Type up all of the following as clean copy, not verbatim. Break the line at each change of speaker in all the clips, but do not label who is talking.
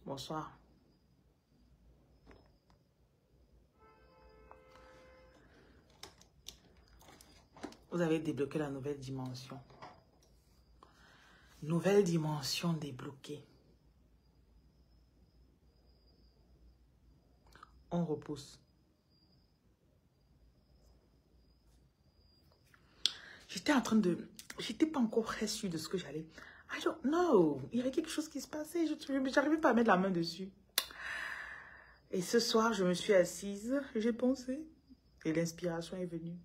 Bonsoir. Vous avez débloqué la nouvelle dimension. Nouvelle dimension débloquée. On repousse. J'étais en train de... J'étais pas encore très sûre de ce que j'allais... I don't know. Il y avait quelque chose qui se passait. Je n'arrivais pas à mettre la main dessus. Et ce soir, je me suis assise. J'ai pensé. Et l'inspiration est venue.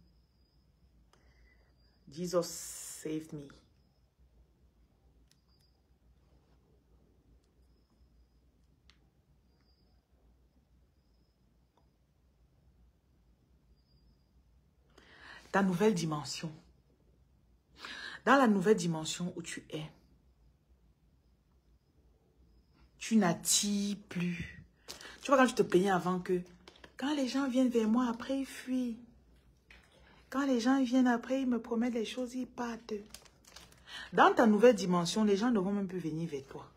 Jesus saved me. Ta nouvelle dimension. Dans la nouvelle dimension où tu es, tu n'attires plus. Tu vois, quand tu te plaignais avant que, quand les gens viennent vers moi, après ils fuient. Quand les gens viennent après, ils me promettent des choses, ils partent. Dans ta nouvelle dimension, les gens ne vont même plus venir vers toi.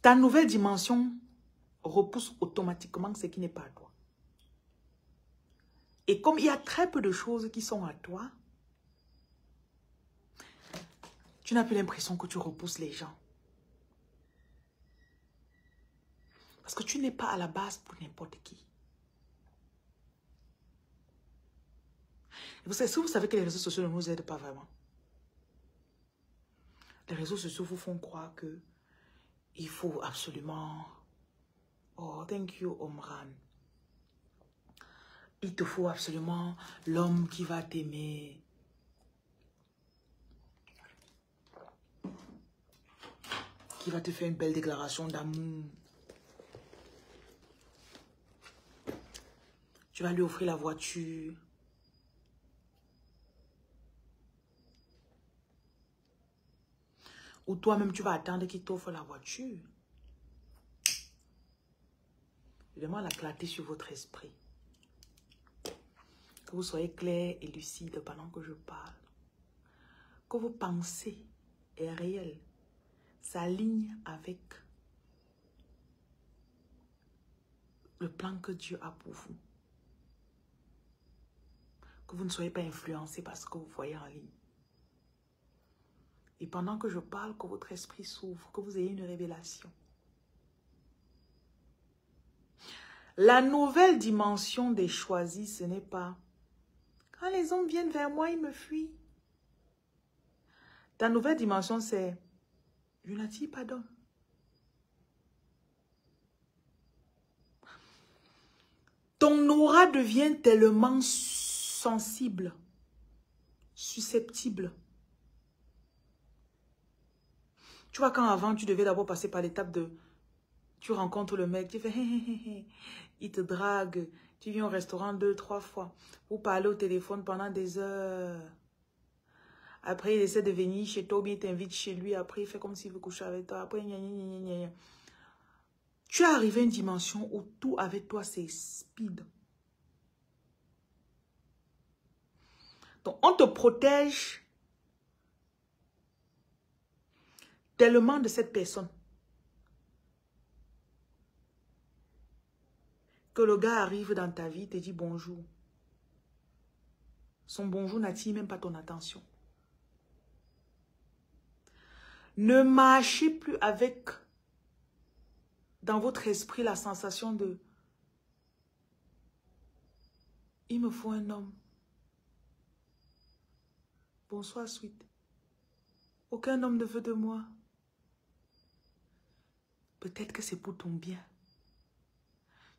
Ta nouvelle dimension repousse automatiquement ce qui n'est pas à toi. Et comme il y a très peu de choses qui sont à toi, tu n'as plus l'impression que tu repousses les gens. Parce que tu n'es pas à la base pour n'importe qui. Et vous savez que les réseaux sociaux ne nous aident pas vraiment. Les réseaux sociaux vous font croire que il faut absolument... Oh, thank you, Omran. Il te faut absolument l'homme qui va t'aimer. Qui va te faire une belle déclaration d'amour. Tu vas lui offrir la voiture. Ou toi-même, tu vas attendre qu'il t'offre la voiture. Je demande la clarté sur votre esprit. Que vous soyez clair et lucide pendant que je parle. Que vos pensées et réelles s'alignent avec le plan que Dieu a pour vous. Que vous ne soyez pas influencé par ce que vous voyez en ligne. Et pendant que je parle, que votre esprit s'ouvre, que vous ayez une révélation. La nouvelle dimension des choisis, ce n'est pas quand les hommes viennent vers moi, ils me fuient. Ta nouvelle dimension, c'est je n'attire pas d'homme. Ton aura devient tellement sensible, susceptible. Tu vois, quand avant, tu devais d'abord passer par l'étape de... Tu rencontres le mec, tu fais... il te drague. Tu viens au restaurant 2-3 fois. Vous parlez au téléphone pendant des heures. Après, il essaie de venir chez toi ou bien il t'invite chez lui. Après, il fait comme s'il veut coucher avec toi. Après, gna, gna, gna, gna, gna. Tu es arrivé à une dimension où tout avec toi, c'est speed. Donc, on te protège tellement de cette personne que le gars arrive dans ta vie, te dit bonjour. Son bonjour n'attire même pas ton attention. Ne marchez plus avec dans votre esprit la sensation de il me faut un homme. Bonsoir, sweet. Aucun homme ne veut de moi. Peut-être que c'est pour ton bien.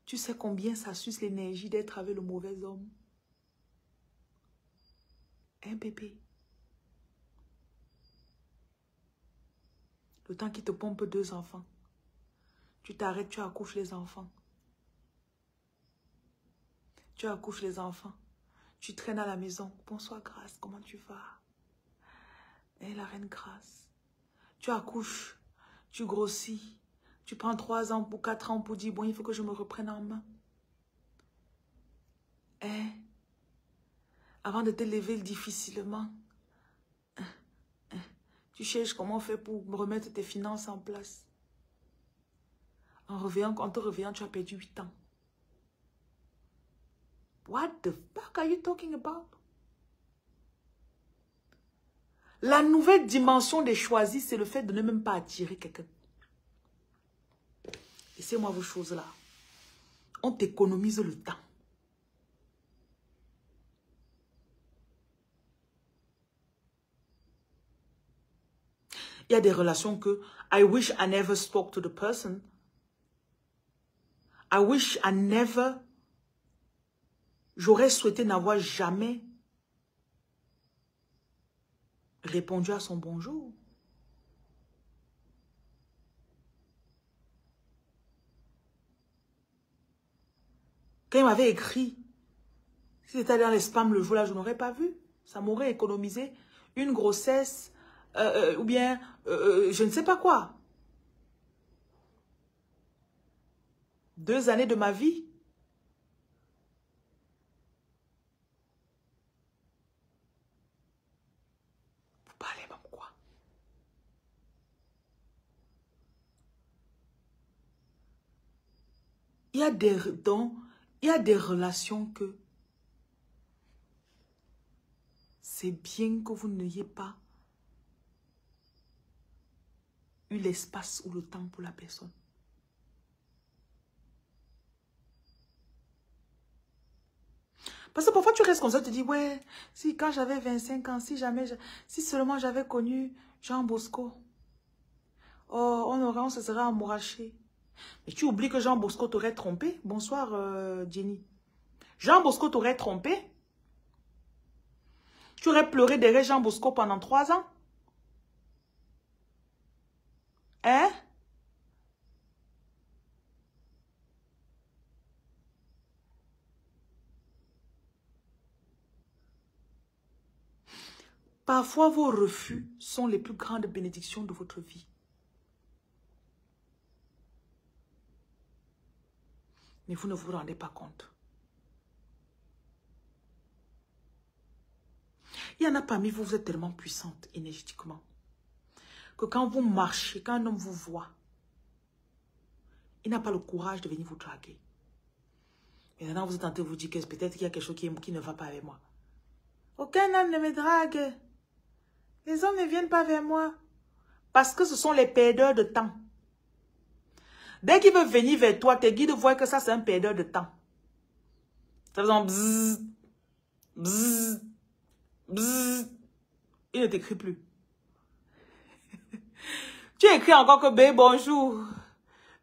Tu sais combien ça suce l'énergie d'être avec le mauvais homme? Hein, bébé? Le temps qu'il te pompe 2 enfants. Tu t'arrêtes, tu accouches les enfants. Tu accouches les enfants. Tu traînes à la maison. Bonsoir, Grâce. Comment tu vas? Eh, la reine Grâce. Tu accouches. Tu grossis. Tu prends 3 ans pour 4 ans pour dire, bon, il faut que je me reprenne en main. Eh? Avant de te lever difficilement, tu cherches comment faire pour remettre tes finances en place. En te réveillant, tu as perdu 8 ans. What the fuck are you talking about? La nouvelle dimension des choisis, c'est le fait de ne même pas attirer quelqu'un. Laissez-moi vos choses-là. On t'économise le temps. Il y a des relations que I wish I never spoke to the person. I wish I never... J'aurais souhaité n'avoir jamais répondu à son bonjour. Quand il m'avait écrit, si j'étais allé dans les spams le jour-là, je n'aurais pas vu. Ça m'aurait économisé une grossesse ou bien je ne sais pas quoi. 2 années de ma vie. Vous parlez même quoi? Il y a des relations que c'est bien que vous n'ayez pas eu l'espace ou le temps pour la personne. Parce que parfois tu restes comme ça, tu te dis, ouais, si quand j'avais 25 ans, si seulement j'avais connu Jean Bosco, oh, on se serait amouraché. Mais tu oublies que Jean Bosco t'aurait trompé. Bonsoir, Jenny. Jean Bosco t'aurait trompé. Tu aurais pleuré derrière Jean Bosco pendant 3 ans. Hein? Parfois, vos refus sont les plus grandes bénédictions de votre vie. Mais vous ne vous rendez pas compte. Il y en a parmi vous, vous êtes tellement puissante énergétiquement que quand vous marchez, quand un homme vous voit, il n'a pas le courage de venir vous draguer. Et maintenant, vous êtes en train de vous dire que peut-être qu'il y a quelque chose qui ne va pas avec moi. Aucun homme ne me drague. Les hommes ne viennent pas vers moi. Parce que ce sont les perdeurs de temps. Dès qu'ils veulent venir vers toi, tes guides voient que ça, c'est un perdeur de temps. Ça faisant bzzz, bzzz, bzzz. Il ne t'écrit plus. Tu écris encore que B, bonjour.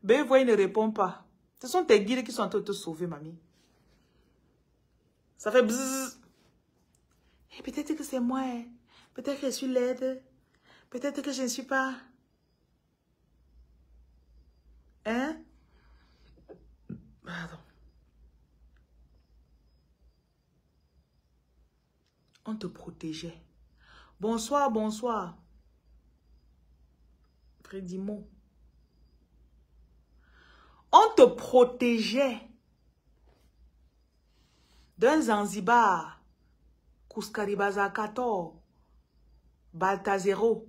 B, voit, il ne répond pas. Ce sont tes guides qui sont en train de te sauver, mamie. Ça fait bzzz. Et peut-être que c'est moi. Hein. Peut-être que je suis laide. Peut-être que je ne suis pas. Hein? Pardon. On te protégeait. Bonsoir, bonsoir. Fredimo. On te protégeait d'un Zanzibar, Kuskaribaza-Kator, Baltazero.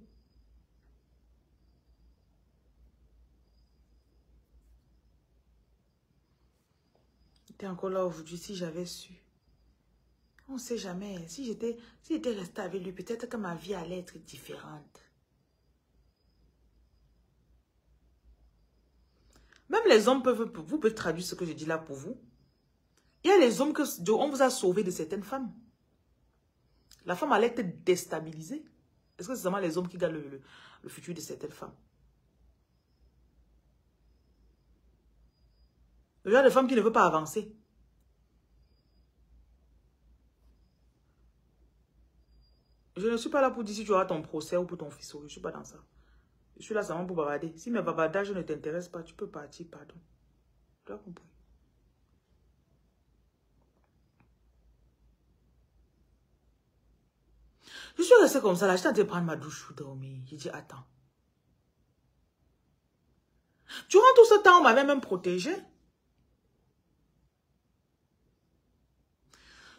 J'étais encore là aujourd'hui si j'avais su. On ne sait jamais. Si j'étais restée avec lui, peut-être que ma vie allait être différente. Même les hommes vous pouvez traduire ce que je dis là pour vous. Il y a les hommes on vous a sauvé de certaines femmes. La femme allait être déstabilisée. Est-ce que c'est seulement les hommes qui gagnent le futur de certaines femmes? Le genre de femme qui ne veut pas avancer. Je ne suis pas là pour dire si tu auras ton procès ou pour ton fils. Je ne suis pas dans ça. Je suis là seulement pour bavarder. Si mes bavardages ne t'intéressent pas, tu peux partir, pardon. Tu as compris? Je suis restée comme ça là. J'étais en train de prendre ma douche pour dormir. J'ai dit, attends. Durant tout ce temps, on m'avait même protégée.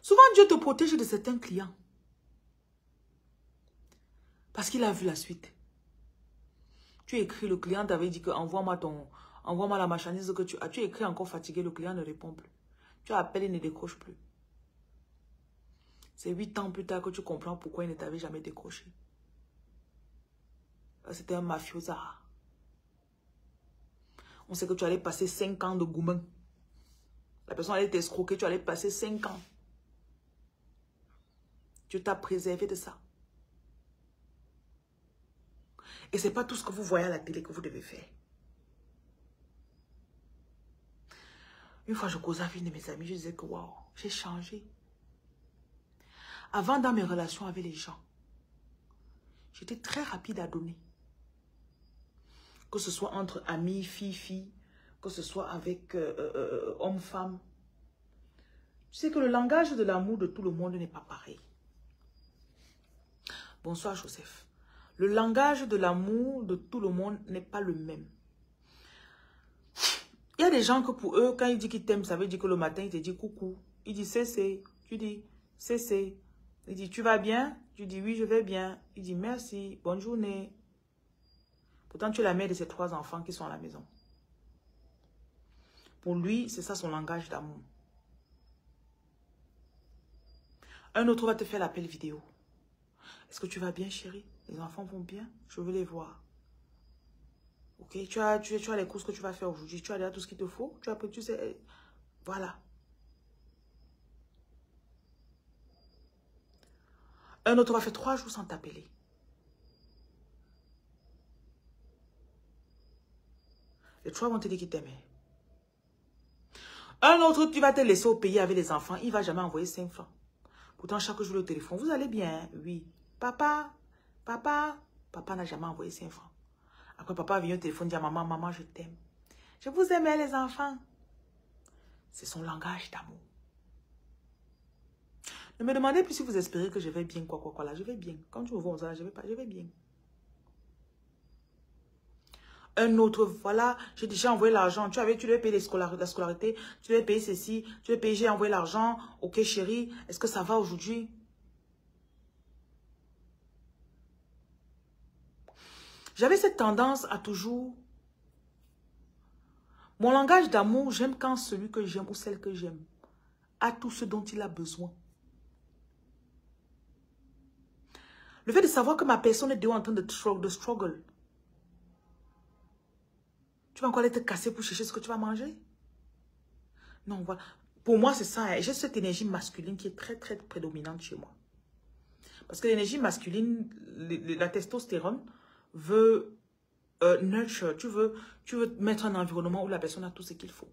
Souvent, Dieu te protège de certains clients. Parce qu'il a vu la suite. Tu écris, le client t'avait dit que envoie-moi la marchandise que tu as. Tu écris encore fatigué, le client ne répond plus. Tu appelles, il ne décroche plus. C'est 8 ans plus tard que tu comprends pourquoi il ne t'avait jamais décroché. C'était un mafiosa. On sait que tu allais passer 5 ans de gourmand. La personne allait t'escroquer, tu allais passer 5 ans. Dieu t'a préservé de ça. Et ce n'est pas tout ce que vous voyez à la télé que vous devez faire. Une fois, je causais avec une de mes amies, je disais que waouh, j'ai changé. Avant, dans mes relations avec les gens, j'étais très rapide à donner. Que ce soit entre amis, filles, que ce soit avec hommes-femmes. Tu sais que le langage de l'amour de tout le monde n'est pas pareil. Bonsoir, Joseph. Le langage de l'amour de tout le monde n'est pas le même. Il y a des gens que pour eux, quand il dit qu'il t'aime, ça veut dire que le matin, il te dit coucou. Il dit c'est. Tu dis c'est. Il dit tu vas bien? Tu dis oui, je vais bien. Il dit merci, bonne journée. Pourtant, tu es la mère de ces 3 enfants qui sont à la maison. Pour lui, c'est ça son langage d'amour. Un autre va te faire l'appel vidéo. Est-ce que tu vas bien, chérie? Les enfants vont bien? Je veux les voir. Ok, tu as les courses que tu vas faire aujourd'hui. Tu as déjà tout ce qu'il te faut. Tu sais, voilà. Un autre va faire 3 jours sans t'appeler. Les 3 vont te dire qu'ils t'aimaient. Un autre, tu vas te laisser au pays avec les enfants. Il ne va jamais envoyer 5 francs. Pourtant, chaque jour, le téléphone. Vous allez bien? Oui. Papa n'a jamais envoyé 5 francs. Après, papa vient au téléphone dire à maman, maman, je t'aime. Je vous aime, les enfants. C'est son langage d'amour. Ne me demandez plus si vous espérez que je vais bien, quoi, là. Je vais bien. Quand tu me vois, je vais bien. Un autre, voilà, j'ai déjà envoyé l'argent. Tu devais payer la scolarité. Tu devais payer ceci. Tu devais payer, j'ai envoyé l'argent. Ok, chérie, est-ce que ça va aujourd'hui? J'avais cette tendance à toujours... Mon langage d'amour, j'aime quand celui que j'aime ou celle que j'aime a tout ce dont il a besoin. Le fait de savoir que ma personne est en train de struggle. Tu vas encore aller te casser pour chercher ce que tu vas manger? Non, voilà. Pour moi, c'est ça. Hein. J'ai cette énergie masculine qui est très, très prédominante chez moi. Parce que l'énergie masculine, la testostérone, veut nurture. Tu veux mettre un environnement où la personne a tout ce qu'il faut.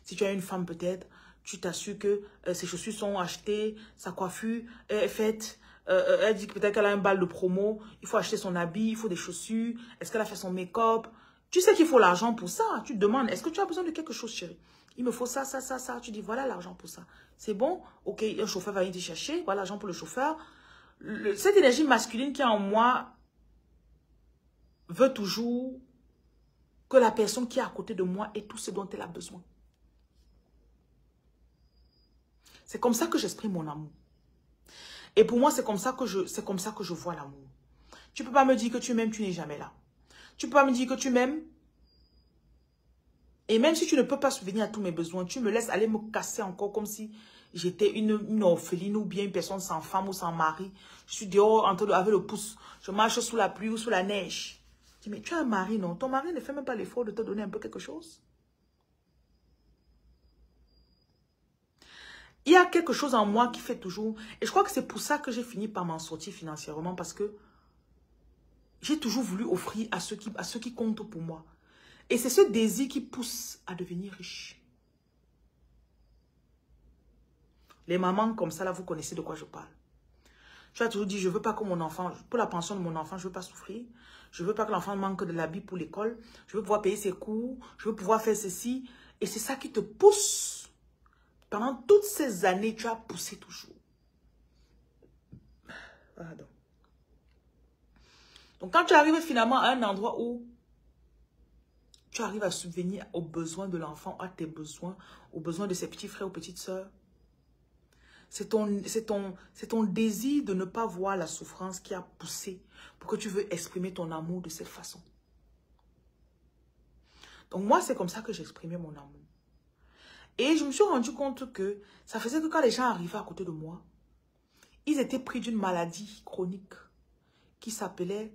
Si tu as une femme peut-être, tu t'assures que ses chaussures sont achetées, sa coiffure est faite. Elle dit peut-être qu'elle a un bal de promo. Il faut acheter son habit, il faut des chaussures. Est-ce qu'elle a fait son make-up? Tu sais qu'il faut l'argent pour ça. Tu te demandes, est-ce que tu as besoin de quelque chose, chérie? Il me faut ça. Tu dis, voilà l'argent pour ça. C'est bon? Ok, un chauffeur va venir te chercher. Voilà l'argent pour le chauffeur. Cette énergie masculine qui est en moi veut toujours que la personne qui est à côté de moi ait tout ce dont elle a besoin. C'est comme ça que j'exprime mon amour. Et pour moi, c'est comme ça que je vois l'amour. Tu ne peux pas me dire que tu m'aimes, tu n'es jamais là. Tu ne peux pas me dire que tu m'aimes. Et même si tu ne peux pas subvenir à tous mes besoins, tu me laisses aller me casser encore comme si j'étais une orpheline ou bien une personne sans femme ou sans mari. Je suis dehors avec le pouce. Je marche sous la pluie ou sous la neige. Je dis, mais tu as un mari, non? Ton mari ne fait même pas l'effort de te donner un peu quelque chose. Il y a quelque chose en moi qui fait toujours... Et je crois que c'est pour ça que j'ai fini par m'en sortir financièrement. Parce que j'ai toujours voulu offrir à ceux qui comptent pour moi. Et c'est ce désir qui pousse à devenir riche. Les mamans comme ça, là, vous connaissez de quoi je parle. Tu as toujours dit, je ne veux pas que mon enfant... Pour la pension de mon enfant, je ne veux pas souffrir. Je ne veux pas que l'enfant manque de l'habit pour l'école. Je veux pouvoir payer ses cours. Je veux pouvoir faire ceci. Et c'est ça qui te pousse. Pendant toutes ces années, tu as poussé toujours. Pardon. Donc, quand tu arrives finalement à un endroit où tu arrives à subvenir aux besoins de l'enfant, à tes besoins, aux besoins de ses petits frères ou petites sœurs, C'est ton désir de ne pas voir la souffrance qui a poussé pour que tu veux exprimer ton amour de cette façon. Donc moi, c'est comme ça que j'exprimais mon amour. Et je me suis rendu compte que ça faisait que quand les gens arrivaient à côté de moi, ils étaient pris d'une maladie chronique qui s'appelait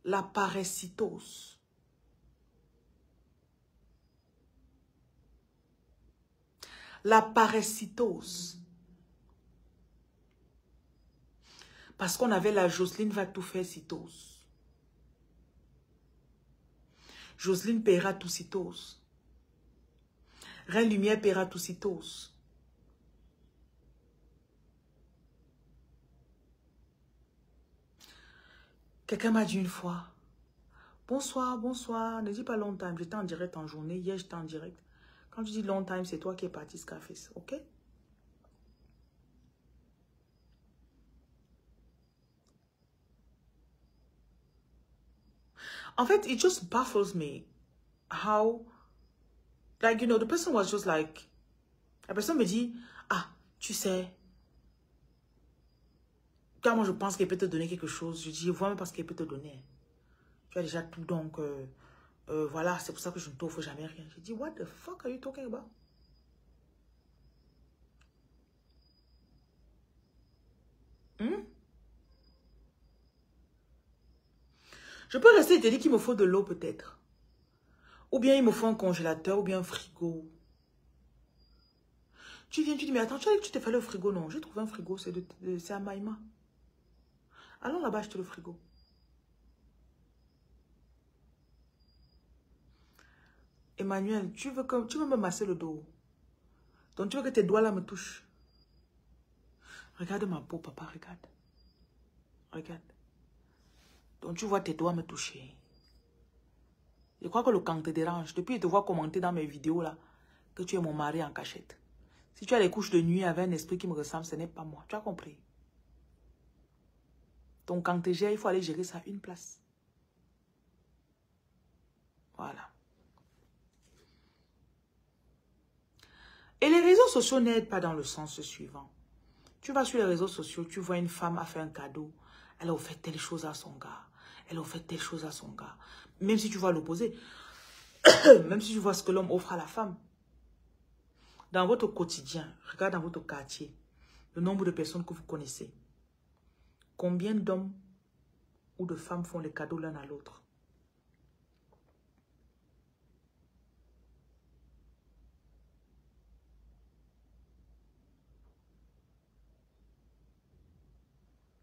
la parasitose. La parasitose. Parce qu'on avait la Jocelyne va tout faire cytose. Jocelyne paiera tout cytose. Reine Lumière paiera tout cytose. Quelqu'un m'a dit une fois, bonsoir, bonsoir, ne dis pas long time, j'étais en direct en journée, hier j'étais en direct. Quand tu dis long time, c'est toi qui es parti Scarface, ok? En fait, it just baffles me how, like, you know, the person was just like, la personne me dit, ah, tu sais, quand moi je pense qu'elle peut te donner quelque chose, je dis, vois même parce qu'elle peut te donner. Tu as déjà tout, donc, voilà, c'est pour ça que je ne t'offre jamais rien. Je dis, what the fuck are you talking about? Je peux rester et te dire qu'il me faut de l'eau peut-être. Ou bien il me faut un congélateur ou bien un frigo. Tu viens, tu dis, mais attends, tu t'es fait le frigo, non? J'ai trouvé un frigo, c'est à Maïma. Allons là-bas acheter le frigo. Emmanuel, tu veux me masser le dos. Donc tu veux que tes doigts là me touchent. Regarde ma peau, papa, regarde. Regarde. Donc tu vois tes doigts me toucher. Je crois que le camp te dérange. Depuis, je te vois commenter dans mes vidéos là que tu es mon mari en cachette. Si tu as les couches de nuit avec un esprit qui me ressemble, ce n'est pas moi. Tu as compris? Donc quand tu gères, il faut aller gérer ça à une place. Voilà. Et les réseaux sociaux n'aident pas dans le sens suivant. Tu vas sur les réseaux sociaux, tu vois une femme a fait un cadeau. Elle a offert telle chose à son gars. Elle a offert telle chose à son gars. Même si tu vois l'opposé. Même si tu vois ce que l'homme offre à la femme. Dans votre quotidien, regarde dans votre quartier, le nombre de personnes que vous connaissez. Combien d'hommes ou de femmes font les cadeaux l'un à l'autre?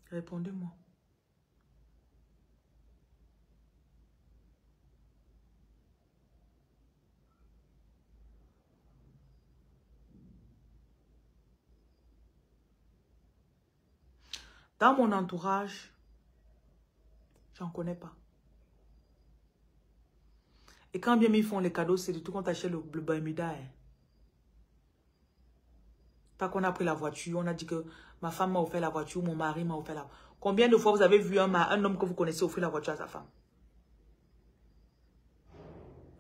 Répondez-moi. Dans mon entourage, j'en connais pas. Et quand bien ils font les cadeaux, c'est du tout qu'on t'achète le Bermuda. Hein. Pas qu'on a pris la voiture, on a dit que ma femme m'a offert la voiture, mon mari m'a offert la voiture. Combien de fois vous avez vu un homme que vous connaissez offrir la voiture à sa femme?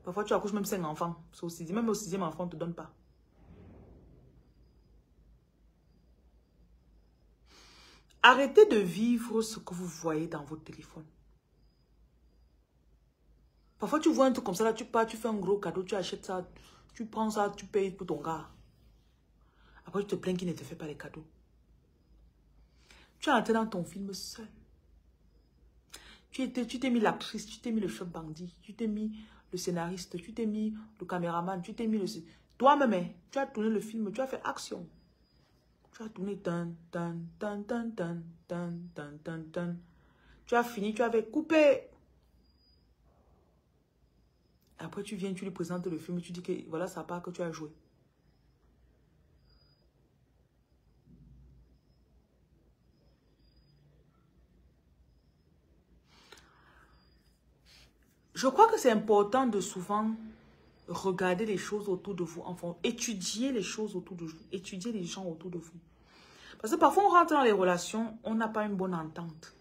Parfois tu accouches même 5 enfants. Même au 6e enfant, on ne te donne pas. Arrêtez de vivre ce que vous voyez dans votre téléphone. Parfois, tu vois un truc comme ça, là, tu pars, tu fais un gros cadeau, tu achètes ça, tu prends ça, tu payes pour ton gars. Après, tu te plains qu'il ne te fait pas les cadeaux. Tu es entré dans ton film seul. Tu t'es mis l'actrice, tu t'es mis le chef bandit, tu t'es mis le scénariste, tu t'es mis le caméraman, tu t'es mis le... Toi-même, tu as tourné le film, tu as fait action. Tu as tourné tan, tan, tan, tan, tan, tan, tan, tan, tan. Tu as fini, tu avais coupé. Après, tu viens, tu lui présentes le film, tu dis que voilà sa part que tu as joué. Je crois que c'est important de souvent regarder les choses autour de vous, enfin, étudier les choses autour de vous, étudier les gens autour de vous. Parce que parfois, on rentre dans les relations, on n'a pas une bonne entente.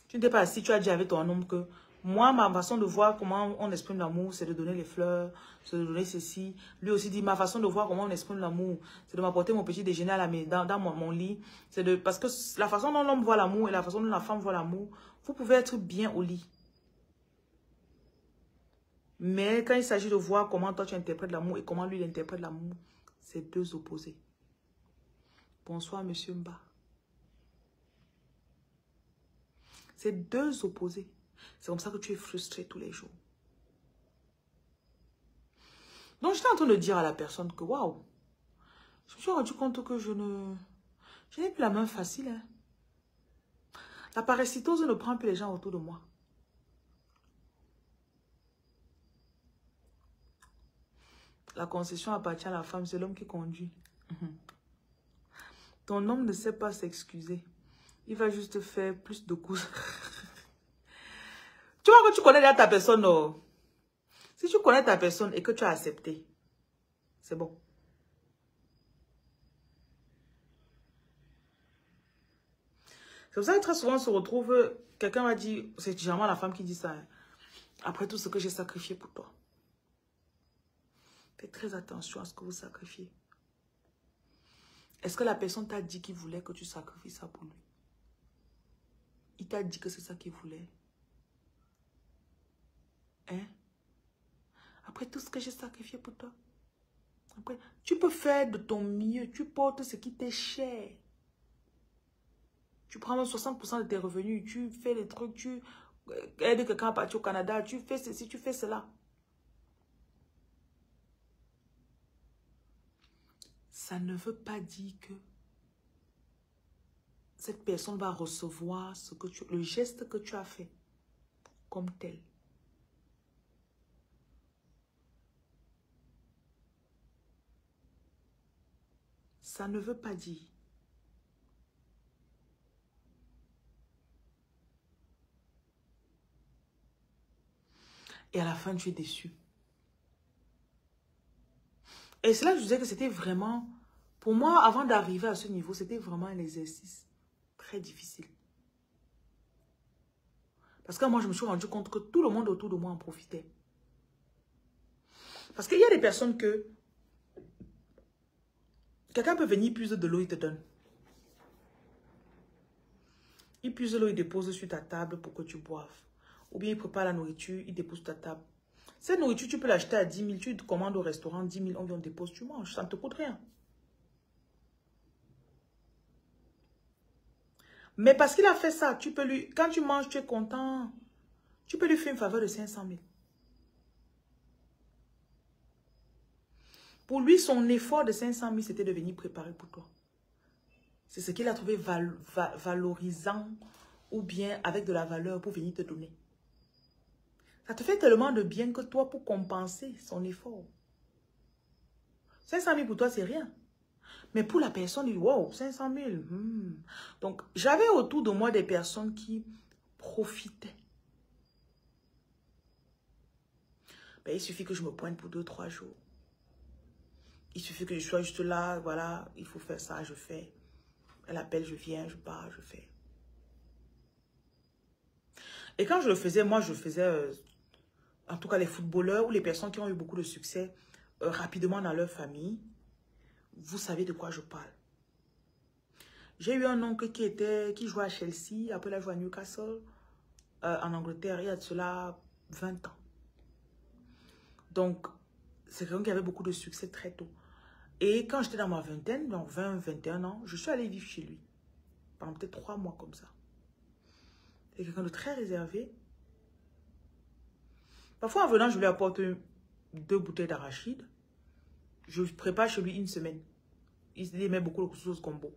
Tu ne sais pas si tu as dit avec ton homme que Moi, ma façon de voir comment on exprime l'amour, c'est de donner les fleurs, c'est de donner ceci. Lui aussi dit, ma façon de voir comment on exprime l'amour, c'est de m'apporter mon petit déjeuner dans mon lit. Parce que la façon dont l'homme voit l'amour et la façon dont la femme voit l'amour, vous pouvez être bien au lit. Mais quand il s'agit de voir comment toi tu interprètes l'amour et comment lui il interprète l'amour, c'est deux opposés. Bonsoir, monsieur Mba. C'est deux opposés. C'est comme ça que tu es frustré tous les jours. Donc, j'étais en train de dire à la personne que, waouh, je me suis rendu compte que je n'ai plus la main facile. Hein. La parasitose ne prend plus les gens autour de moi. La concession appartient à la femme, c'est l'homme qui conduit. Ton homme ne sait pas s'excuser. Il va juste faire plus de coups. Tu vois que tu connais déjà ta personne. Non? Si tu connais ta personne et que tu as accepté, c'est bon. C'est pour ça que très souvent on se retrouve, quelqu'un va dire, c'est généralement la femme qui dit ça, hein, après tout ce que j'ai sacrifié pour toi. Faites très attention à ce que vous sacrifiez. Est-ce que la personne t'a dit qu'il voulait que tu sacrifies ça pour lui? Il t'a dit que c'est ça qu'il voulait. Hein? Après tout ce que j'ai sacrifié pour toi. Après, tu peux faire de ton mieux. Tu portes ce qui t'est cher. Tu prends 60% de tes revenus. Tu fais les trucs. Tu aides quelqu'un à partir au Canada. Tu fais ceci, tu fais cela. Ça ne veut pas dire que cette personne va recevoir le geste que tu as fait comme tel. Ça ne veut pas dire. Et à la fin, tu es déçu. Et c'est là que je disais que c'était vraiment, pour moi, avant d'arriver à ce niveau, c'était vraiment un exercice très difficile. Parce que moi, je me suis rendu compte que tout le monde autour de moi en profitait. Parce qu'il y a des personnes que quelqu'un peut venir puiser de l'eau, il te donne. Il puise de l'eau, il dépose sur ta table pour que tu boives. Ou bien il prépare la nourriture, il dépose sur ta table. Cette nourriture, tu peux l'acheter à 10 000. Tu te commandes au restaurant, 10 000, on vient, on dépose, tu manges. Ça ne te coûte rien. Mais parce qu'il a fait ça, tu peux lui, quand tu manges, tu es content. Tu peux lui faire une faveur de 500 000. Pour lui, son effort de 500 000, c'était de venir préparer pour toi. C'est ce qu'il a trouvé valorisant ou bien avec de la valeur pour venir te donner. Ça te fait tellement de bien que toi, pour compenser son effort. 500 000 pour toi, c'est rien. Mais pour la personne, il dit, wow, 500 000. Donc, j'avais autour de moi des personnes qui profitaient. Ben, il suffit que je me pointe pour 2-3 jours. Il suffit que je sois juste là, voilà, il faut faire ça, je fais. Elle appelle, je viens, je pars, je fais. Et quand je le faisais, moi, je faisais, en tout cas les footballeurs ou les personnes qui ont eu beaucoup de succès rapidement dans leur famille. Vous savez de quoi je parle. J'ai eu un oncle qui jouait à Chelsea, après il a joué à Newcastle, en Angleterre, il y a de cela 20 ans. Donc, c'est quelqu'un qui avait beaucoup de succès très tôt. Et quand j'étais dans ma vingtaine, donc 20-21 ans, je suis allée vivre chez lui. Pendant peut-être 3 mois comme ça. C'est quelqu'un de très réservé. Parfois, en venant, je lui apporte 2 bouteilles d'arachide. Je prépare chez lui 1 semaine. Il aimait beaucoup le sauce combo.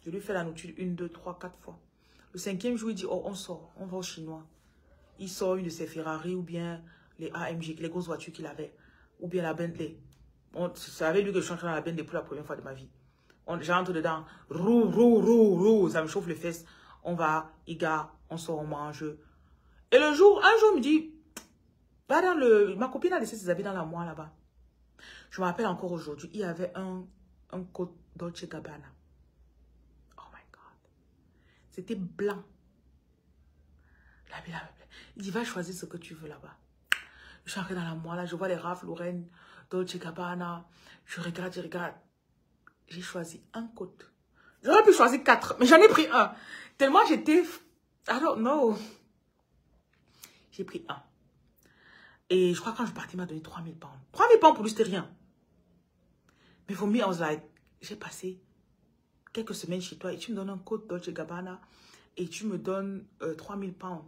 Je lui fais la nourriture 1, 2, 3, 4 fois. Le 5e jour, il dit, oh, on sort, on va au chinois. Il sort une de ses Ferrari ou bien les AMG, les grosses voitures qu'il avait. Ou bien la Bentley. C'est avec lui que je suis entré dans la Bentley pour la première fois de ma vie. J'entre dedans, roux, ça me chauffe les fesses. On va, Iga, on sort, on mange. Et un jour, il me dit, va dans ma copine a laissé ses habits dans la moire là-bas. Je me rappelle encore aujourd'hui, il y avait un coat Dolce Gabbana. Oh my God. C'était blanc. Il dit, va choisir ce que tu veux là-bas. Je suis entrée dans la moelle, là, je vois les Ralph Lauren, Dolce Gabbana. Je regarde, je regarde. J'ai choisi un coat. J'aurais pu choisir 4, mais j'en ai pris un. Tellement j'étais... I don't know. J'ai pris un. Et je crois que quand je partais, il m'a donné 3000 pounds. 3000 pounds pour lui, c'était rien. Mais for me, I was like, j'ai passé quelques semaines chez toi et tu me donnes un coat Dolce Gabbana et tu me donnes 3000 pounds.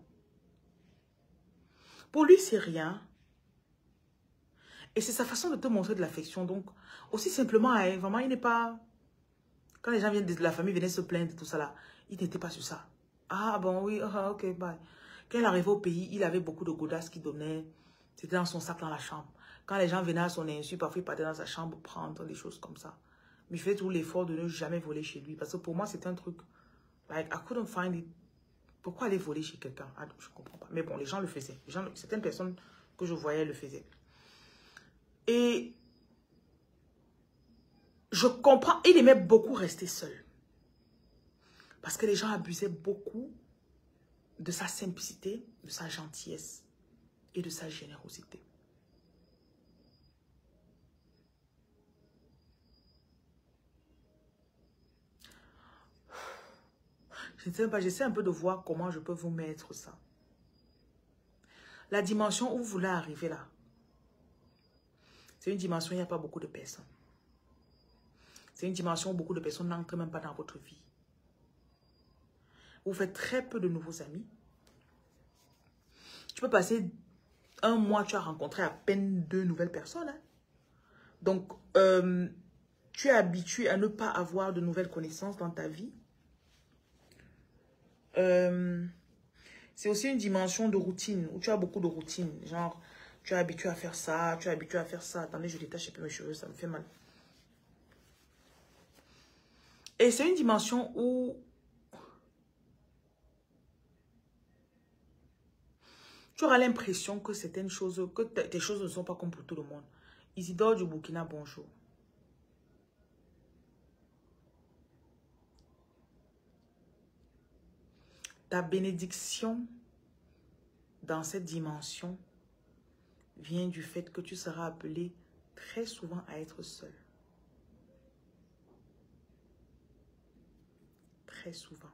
Pour lui, c'est rien. Et c'est sa façon de te montrer de l'affection. Donc, aussi simplement, hein, vraiment, il n'est pas... Quand les gens viennent de la famille, venaient se plaindre, tout ça là, il n'était pas sur ça. Ah bon, oui, ok, bye. Quand il arrivait au pays, il avait beaucoup de godasses qu'il donnait. C'était dans son sac dans la chambre. Quand les gens venaient à son insu, parfois il partait dans sa chambre prendre des choses comme ça. Mais je faisais tout l'effort de ne jamais voler chez lui. Parce que pour moi, c'était un truc... Like, I couldn't find it. Pourquoi aller voler chez quelqu'un? Je ne comprends pas. Mais bon, les gens le faisaient. Certaines personnes que je voyais le faisaient. Et je comprends. Il aimait beaucoup rester seul. Parce que les gens abusaient beaucoup de sa simplicité, de sa gentillesse et de sa générosité. Je ne sais pas, j'essaie un peu de voir comment je peux vous mettre ça. La dimension où vous voulez arriver là, c'est une dimension où il n'y a pas beaucoup de personnes. C'est une dimension où beaucoup de personnes n'entrent même pas dans votre vie. Vous faites très peu de nouveaux amis. Tu peux passer un mois, tu as rencontré à peine 2 nouvelles personnes. Hein? Donc, tu es habitué à ne pas avoir de nouvelles connaissances dans ta vie. C'est aussi une dimension de routine, où tu as beaucoup de routine. Genre, tu es habitué à faire ça, tu es habitué à faire ça. Attendez, je détache un peu mes cheveux, ça me fait mal. Et c'est une dimension où tu auras l'impression que certaines choses, que tes choses ne sont pas comme pour tout le monde. Isidore du Burkina, bonjour. Ta bénédiction dans cette dimension vient du fait que tu seras appelé très souvent à être seul. Très souvent.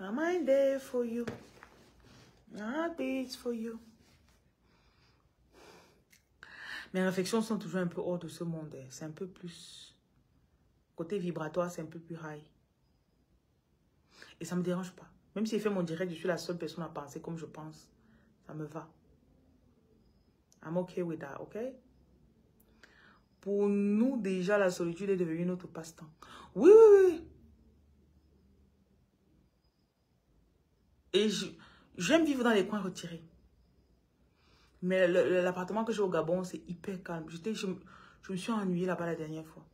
My mind there for you. My heart beats for you. Mes réflexions sont toujours un peu hors de ce monde. C'est un peu plus... Côté vibratoire, c'est un peu plus high. Et ça ne me dérange pas. Même si j'ai fait mon direct, je suis la seule personne à penser comme je pense. Ça me va. I'm okay with that, ok? Pour nous, déjà, la solitude est devenue notre passe-temps. Oui, oui, oui. Et j'aime vivre dans les coins retirés. Mais l'appartement que j'ai au Gabon, c'est hyper calme. Je me suis ennuyée là-bas la dernière fois.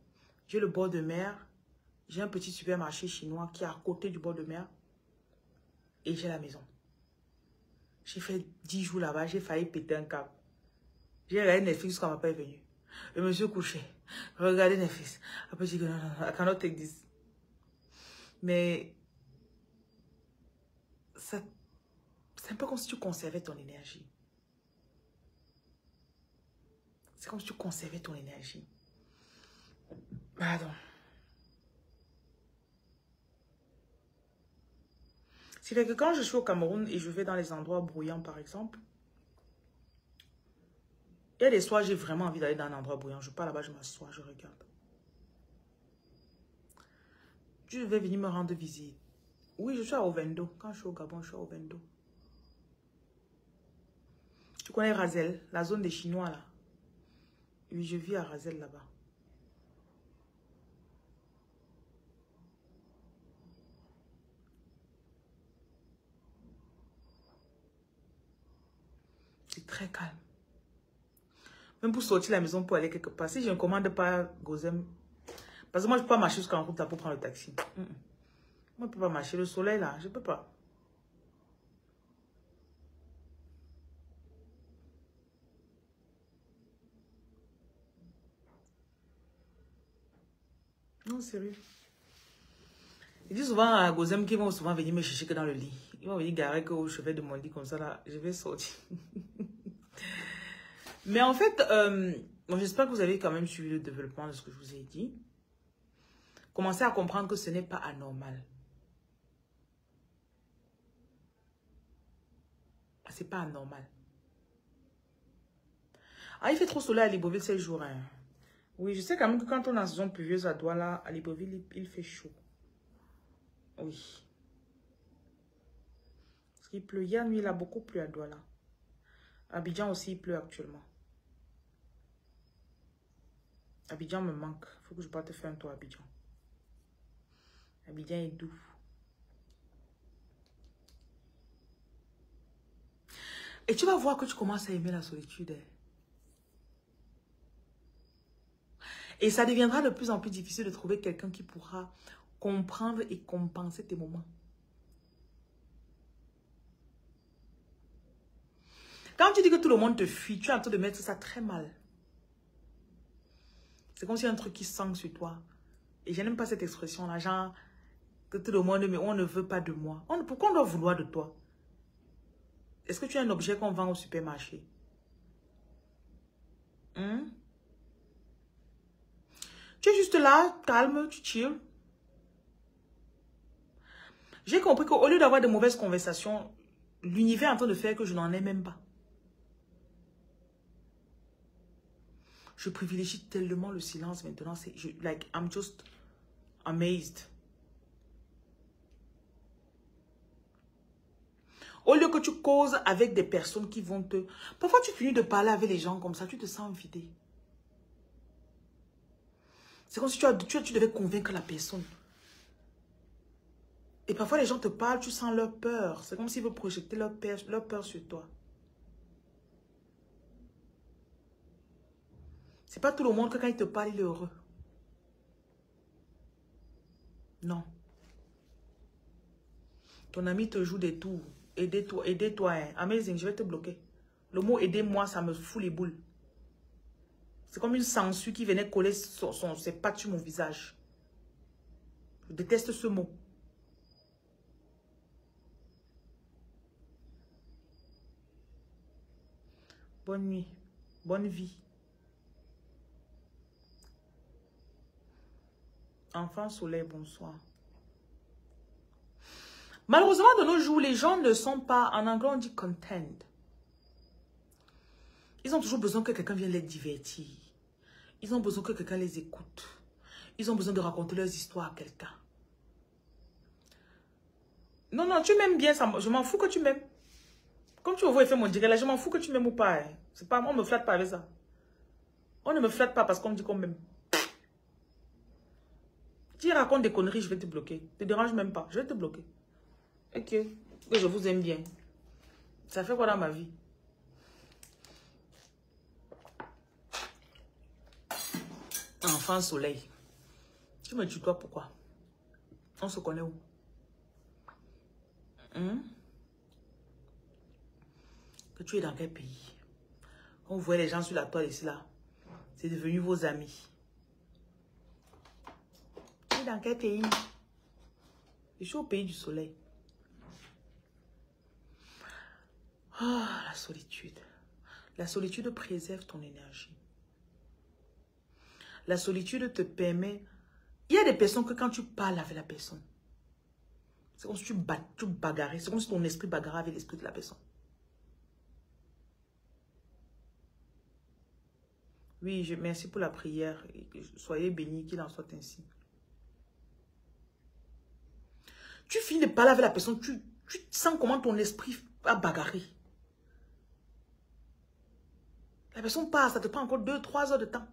J'ai le bord de mer. J'ai un petit supermarché chinois qui est à côté du bord de mer. Et j'ai la maison. J'ai fait 10 jours là-bas. J'ai failli péter un câble. J'ai regardé Netflix quand ma papa est venu. Je me suis couché. Regardez Netflix. Après, j'ai dit non, non, non, I cannot take this. Mais c'est un peu comme si tu conservais ton énergie. C'est comme si tu conservais ton énergie. Pardon. C'est fait que quand je suis au Cameroun et je vais dans les endroits bruyants, par exemple, il y a des soirs, j'ai vraiment envie d'aller dans un endroit bruyant. Je pars là-bas, je m'assois, je regarde. Tu vais venir me rendre visite. Oui, je suis à Ovendo. Quand je suis au Gabon, je suis à Ovendo. Tu connais Razel, la zone des Chinois là? Oui, je vis à Razel là-bas. très calme. Même pour sortir de la maison, pour aller quelque part. Si je ne commande pas Gozem, parce que moi, je ne peux pas marcher jusqu'en route là pour prendre le taxi. Moi, je ne peux pas marcher. Le soleil, là, je ne peux pas. Non, sérieux. Il dit souvent à Gozem qu'ils vont souvent venir me chercher que dans le lit. Ils vont venir garer que au chevet de mon lit, comme ça, là, je vais sortir. Mais en fait, bon, j'espère que vous avez quand même suivi le développement de ce que je vous ai dit. Commencez à comprendre que ce n'est pas anormal. C'est pas anormal. Ah, il fait trop soleil à Libreville ces jours. Hein. Oui, je sais quand même que quand on est en saison pluvieuse à Douala, à Libreville, il fait chaud. Oui. Parce qu'il pleut. Hier nuit, il a beaucoup plu à Douala. Abidjan aussi, il pleut actuellement. Abidjan me manque. Il faut que je parte faire un tour à Abidjan. Abidjan est doux. Et tu vas voir que tu commences à aimer la solitude. Hein. Et ça deviendra de plus en plus difficile de trouver quelqu'un qui pourra comprendre et compenser tes moments. Quand tu dis que tout le monde te fuit, tu es en train de mettre ça très mal. C'est comme si y a un truc qui sent sur toi. Et je n'aime pas cette expression-là, genre que tout le monde, mais on ne veut pas de moi. Pourquoi on doit vouloir de toi? Est-ce que tu es un objet qu'on vend au supermarché? Tu es juste là, calme, tu chill. J'ai compris qu'au lieu d'avoir de mauvaises conversations, l'univers est en train de faire que je n'en ai même pas. Je privilégie tellement le silence maintenant. Like, I'm just amazed. Au lieu que tu causes avec des personnes qui vont te... Parfois, tu finis de parler avec les gens comme ça, tu te sens vidé. C'est comme si tu devais convaincre la personne. Et parfois, les gens te parlent, tu sens leur peur. C'est comme s'ils veulent projeter leur peur sur toi. C'est pas tout le monde que quand il te parle, il est heureux. Non. Ton ami te joue des tours. Aidez-toi. Hein. Amazing, je vais te bloquer. Le mot aidez-moi, ça me fout les boules. C'est comme une sangsue qui venait coller ses pattes sur mon visage. Je déteste ce mot. Bonne nuit. Bonne vie. Enfant soleil, bonsoir. Malheureusement, de nos jours, les gens ne sont pas, en anglais on dit content. Ils ont toujours besoin que quelqu'un vienne les divertir. Ils ont besoin que quelqu'un les écoute. Ils ont besoin de raconter leurs histoires à quelqu'un. Non, non, tu m'aimes bien, ça, je m'en fous que tu m'aimes. Comme tu me vois faire mon direct là, je m'en fous que tu m'aimes ou pas. Hein. C'est pas, on ne me flatte pas avec ça. On ne me flatte pas parce qu'on me dit qu'on m'aime. Si tu racontes des conneries, je vais te bloquer. Ne te dérange même pas, je vais te bloquer. Ok, que je vous aime bien. Ça fait quoi dans ma vie? Enfant soleil. Tu me tutoies pourquoi? On se connaît où? Que tu es dans quel pays? Quand vous voyez les gens sur la toile ici là, c'est devenu vos amis. Tu es dans quel pays? Je suis au pays du soleil. Ah, la solitude. La solitude préserve ton énergie. La solitude te permet... Il y a des personnes que quand tu parles avec la personne, c'est comme si tu bagarrais. C'est comme si ton esprit bagarrait avec l'esprit de la personne. Oui, merci pour la prière. Soyez bénis, qu'il en soit ainsi. Tu finis de parler avec la personne, tu sens comment ton esprit a bagarré. La personne passe, ça te prend encore 2-3 heures de temps.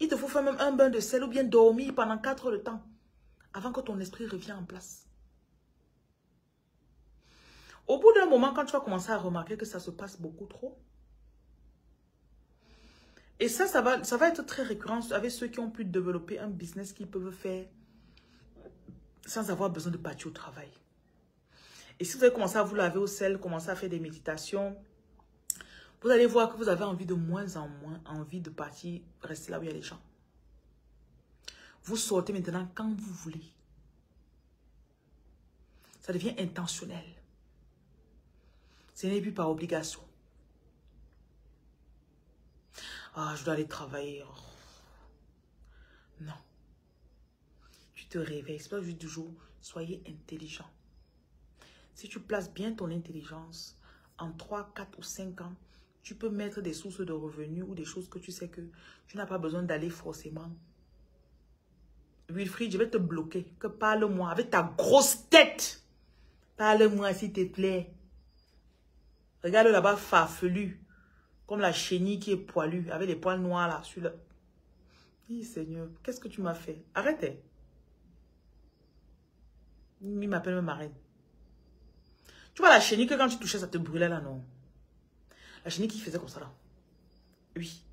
Il te faut faire même un bain de sel ou bien dormir pendant 4 heures de temps avant que ton esprit revienne en place. Au bout d'un moment, quand tu vas commencer à remarquer que ça se passe beaucoup trop, Et ça va être très récurrent avec ceux qui ont pu développer un business qu'ils peuvent faire sans avoir besoin de partir au travail. Et si vous avez commencé à vous laver au sel, commencer à faire des méditations, vous allez voir que vous avez envie de moins en moins, envie de partir, rester là où il y a les gens. Vous sortez maintenant quand vous voulez. Ça devient intentionnel. Ce n'est plus par obligation. Ah, je dois aller travailler. Oh. Non. Tu te réveilles. C'est pas juste du jour. Soyez intelligent. Si tu places bien ton intelligence, en 3, 4 ou 5 ans, tu peux mettre des sources de revenus ou des choses que tu sais que tu n'as pas besoin d'aller forcément. Wilfried, je vais te bloquer. Que parle-moi avec ta grosse tête. Parle-moi s'il te plaît. Regarde là-bas farfelu. Comme la chenille qui est poilue. Avec les poils noirs là. Sur le... Oui, Seigneur. Qu'est-ce que tu m'as fait? Arrêtez. Il m'appelle ma marraine. Tu vois la chenille que quand tu touchais, ça te brûlait là, non? La chenille qui faisait comme ça là. Oui.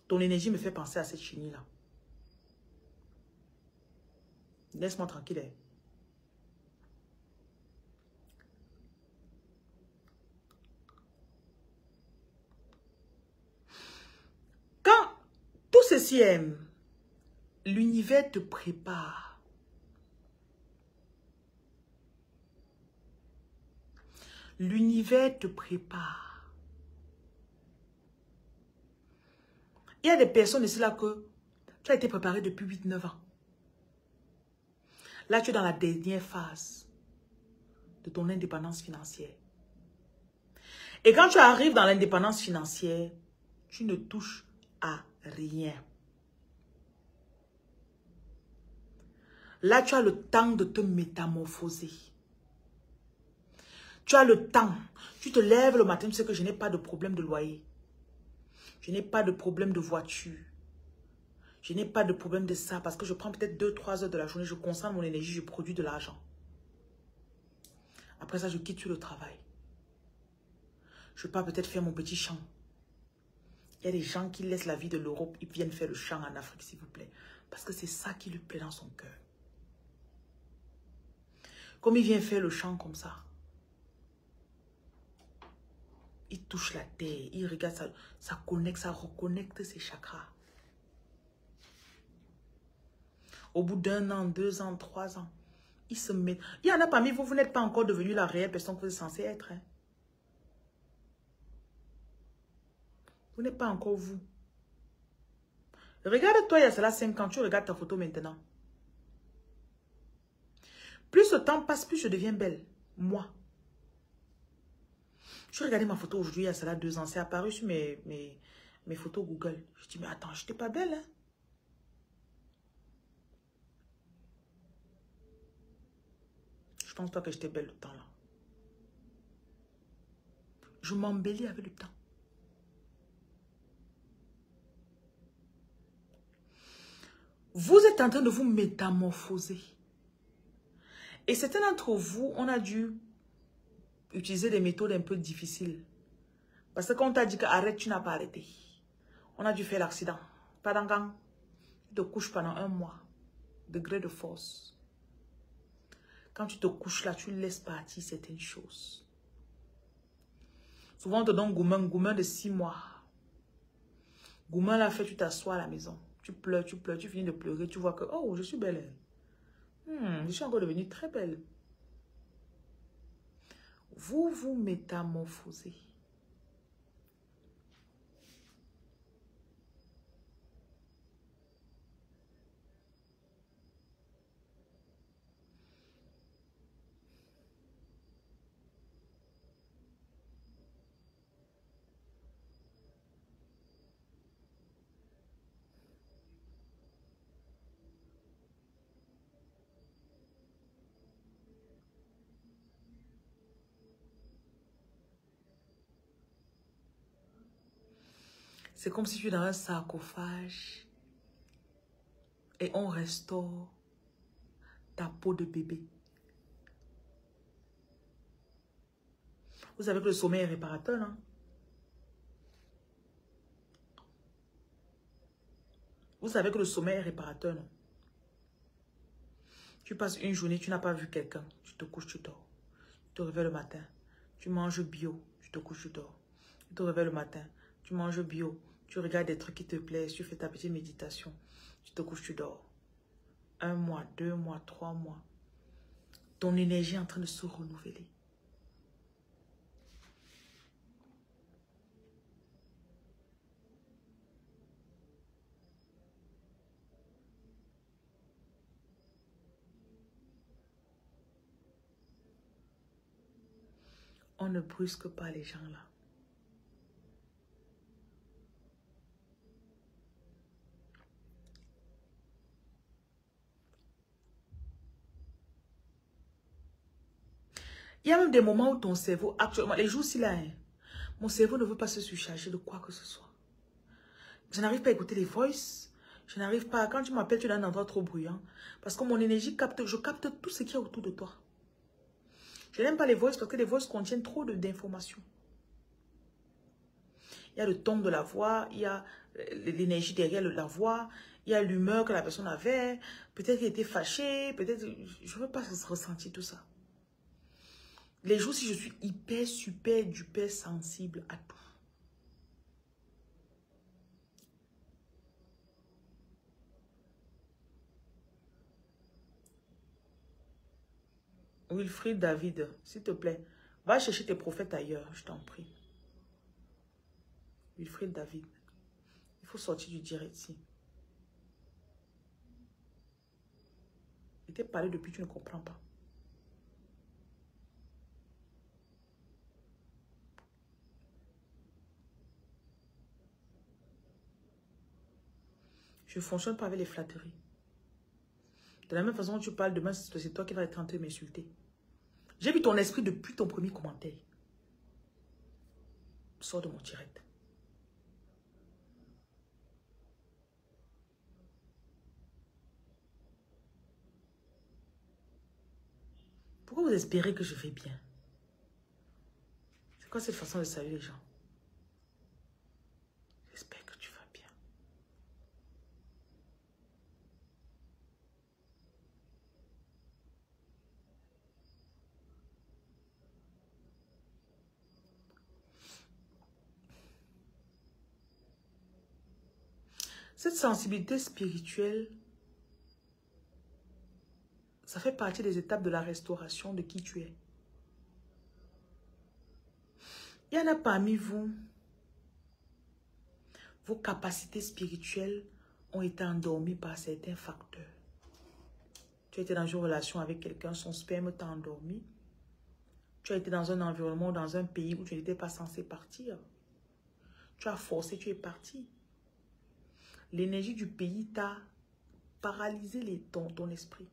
Ton énergie me fait penser à cette chenille là. Laisse-moi tranquille. Hein. Quand tout ceci est, l'univers te prépare. L'univers te prépare. Il y a des personnes ici là que tu as été préparé depuis 8-9 ans. Là, tu es dans la dernière phase de ton indépendance financière. Et quand tu arrives dans l'indépendance financière, tu ne touches à rien. Là, tu as le temps de te métamorphoser. Tu as le temps. Tu te lèves le matin, tu sais que je n'ai pas de problème de loyer. Je n'ai pas de problème de voiture. Je n'ai pas de problème de ça parce que je prends peut-être 2-3 heures de la journée, je concentre mon énergie, je produis de l'argent. Après ça, je quitte sur le travail. Je pars peut-être faire mon petit champ. Il y a des gens qui laissent la vie de l'Europe, ils viennent faire le champ en Afrique, s'il vous plaît. Parce que c'est ça qui lui plaît dans son cœur. Comme il vient faire le champ comme ça, il touche la terre, il regarde ça, ça connecte, ça reconnecte ses chakras. Au bout d'1 an, 2 ans, 3 ans, il se met... Il y en a parmi vous, vous n'êtes pas encore devenu la réelle personne que vous êtes censé être. Hein. Vous n'êtes pas encore vous. Regarde-toi, il y a cela 5 ans, tu regardes ta photo maintenant. Plus le temps passe, plus je deviens belle. Moi. Je regardais ma photo aujourd'hui, il y a cela 2 ans. C'est apparu sur mes photos Google. Je dis, mais attends, je n'étais pas belle, hein? Je pense pas que j'étais belle le temps là. Je m'embellis avec le temps. Vous êtes en train de vous métamorphoser. Et certains d'entre vous, on a dû utiliser des méthodes un peu difficiles. Parce que quand on t'a dit qu'arrête, tu n'as pas arrêté. On a dû faire l'accident. Pendant quand tu te couches pendant 1 mois. Degré de force. Quand tu te couches là, tu laisses partir certaines choses. Souvent, on te donne gourmand de 6 mois. Gourmand l'a fait, tu t'assois à la maison. Tu pleures, tu finis de pleurer. Tu vois que, oh, je suis belle. Je suis encore devenue très belle. Vous vous métamorphosez. C'est comme si tu es dans un sarcophage et on restaure ta peau de bébé. Vous savez que le sommeil est réparateur, non? Vous savez que le sommeil est réparateur, non? Tu passes une journée, tu n'as pas vu quelqu'un. Tu te couches, tu dors. Tu te réveilles le matin. Tu manges bio. Tu te couches, tu dors. Tu te réveilles le matin. Tu manges bio. Tu regardes des trucs qui te plaisent. Tu fais ta petite méditation. Tu te couches, tu dors. 1 mois, 2 mois, 3 mois. Ton énergie est en train de se renouveler. On ne brusque pas les gens là. Il y a même des moments où ton cerveau, actuellement, les jours-ci là, hein, mon cerveau ne veut pas se surcharger de quoi que ce soit. Je n'arrive pas à écouter les voices. Je n'arrive pas, quand tu m'appelles, tu es dans un endroit trop bruyant. Parce que mon énergie capte, je capte tout ce qu'il y a autour de toi. Je n'aime pas les voices parce que les voices contiennent trop d'informations. Il y a le ton de la voix, il y a l'énergie derrière la voix, il y a l'humeur que la personne avait, peut-être qu'il était fâché, peut-être... Je ne veux pas ressentir tout ça. Les jours si je suis hyper, super, duper sensible à tout. Wilfried David, s'il te plaît, va chercher tes prophètes ailleurs, je t'en prie. Wilfried David, il faut sortir du direct ici. Il t'est parlé depuis, tu ne comprends pas. Je ne fonctionne pas avec les flatteries. De la même façon que tu parles demain, c'est toi qui vas être en train de m'insulter. J'ai vu ton esprit depuis ton premier commentaire. Sors de mon direct. Pourquoi vous espérez que je vais bien? C'est quoi cette façon de saluer les gens? J'espère que tu vas bien. Cette sensibilité spirituelle, ça fait partie des étapes de la restauration de qui tu es. Il y en a parmi vous, vos capacités spirituelles ont été endormies par certains facteurs. Tu as été dans une relation avec quelqu'un, son sperme t'a endormi. Tu as été dans un environnement, dans un pays où tu n'étais pas censé partir. Tu as forcé, tu es parti. L'énergie du pays t'a paralysé ton esprit.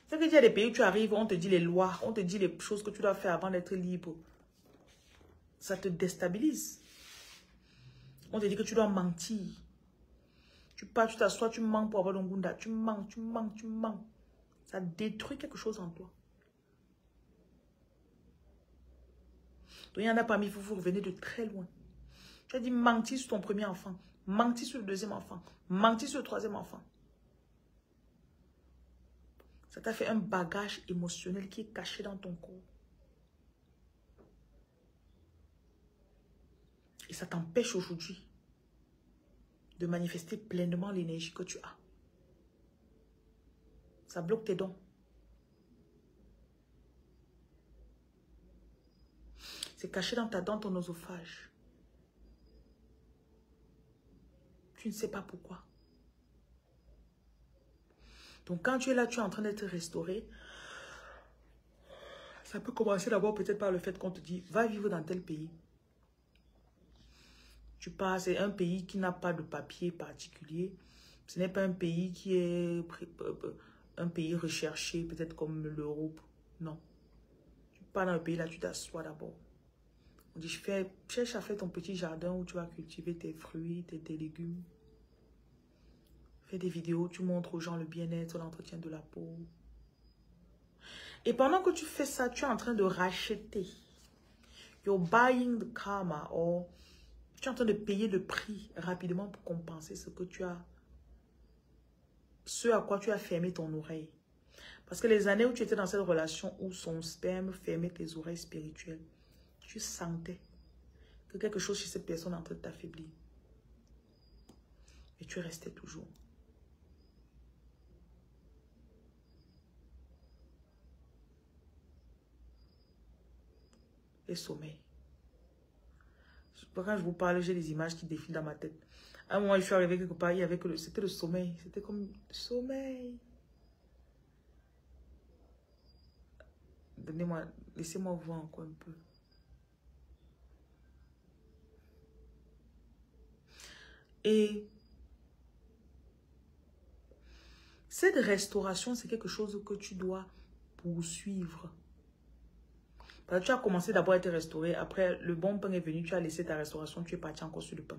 C'est que il y a des pays où tu arrives, on te dit les lois, on te dit les choses que tu dois faire avant d'être libre. Ça te déstabilise. On te dit que tu dois mentir. Tu pars, tu t'assois, tu mens pour avoir le gunda. Tu mens, tu mens, tu mens. Ça détruit quelque chose en toi. Donc il y en a parmi vous, vous revenez de très loin. Tu as dit mentir sur ton premier enfant, mentir sur le deuxième enfant, mentir sur le troisième enfant. Ça t'a fait un bagage émotionnel qui est caché dans ton corps. Et ça t'empêche aujourd'hui de manifester pleinement l'énergie que tu as. Ça bloque tes dons. C'est caché dans ton oesophage. Tu ne sais pas pourquoi. Donc quand tu es là, tu es en train d'être restauré. Ça peut commencer d'abord peut-être par le fait qu'on te dit, va vivre dans tel pays. Tu pars, c'est un pays qui n'a pas de papier particulier. Ce n'est pas un pays qui est un pays recherché, peut-être comme l'Europe. Non. Tu pars dans le pays là, tu t'assois d'abord. On dit, cherche à faire ton petit jardin où tu vas cultiver tes fruits, tes légumes. Fais des vidéos, tu montres aux gens le bien-être, l'entretien de la peau. Et pendant que tu fais ça, tu es en train de racheter. You're buying the karma or Tu es en train de payer le prix rapidement pour compenser ce que tu as, ce à quoi tu as fermé ton oreille. Parce que les années où tu étais dans cette relation où son sperme fermait tes oreilles spirituelles, tu sentais que quelque chose chez cette personne est en train de t'affaiblir. Et tu restais toujours. Les sommeils. Quand je vous parle, j'ai des images qui défilent dans ma tête. À un moment, je suis arrivée quelque part, il y avait que c'était le sommeil. C'était comme le sommeil. Donnez-moi, laissez-moi voir encore un peu. Et cette restauration, c'est quelque chose que tu dois poursuivre. Parce que tu as commencé d'abord à être restauré. Après, le bon pain est venu, tu as laissé ta restauration, tu es parti encore sur le pain.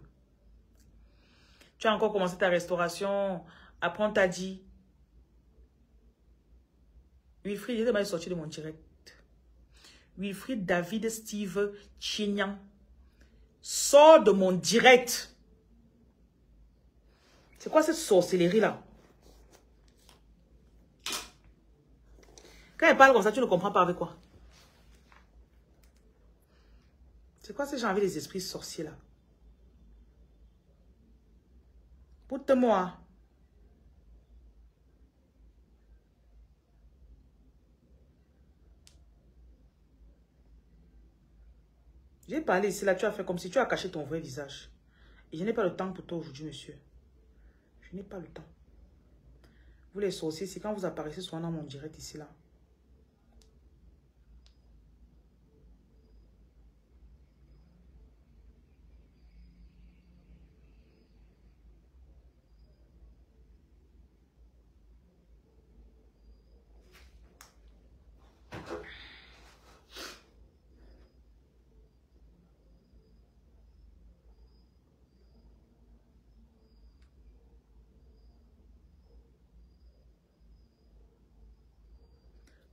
Tu as encore commencé ta restauration. Après, on t'a dit, Wilfried, il est sorti de mon direct. Wilfried David Steve Chignan sort de mon direct. C'est quoi cette sorcellerie-là? Quand elle parle comme ça, tu ne comprends pas avec quoi? C'est quoi ces gens avec les esprits sorciers là? Pousse-moi. J'ai parlé ici là, tu as fait comme si tu as caché ton vrai visage. Et je n'ai pas le temps pour toi aujourd'hui, monsieur. Je n'ai pas le temps. Vous les sorciers, c'est quand vous apparaissez souvent dans mon direct ici là.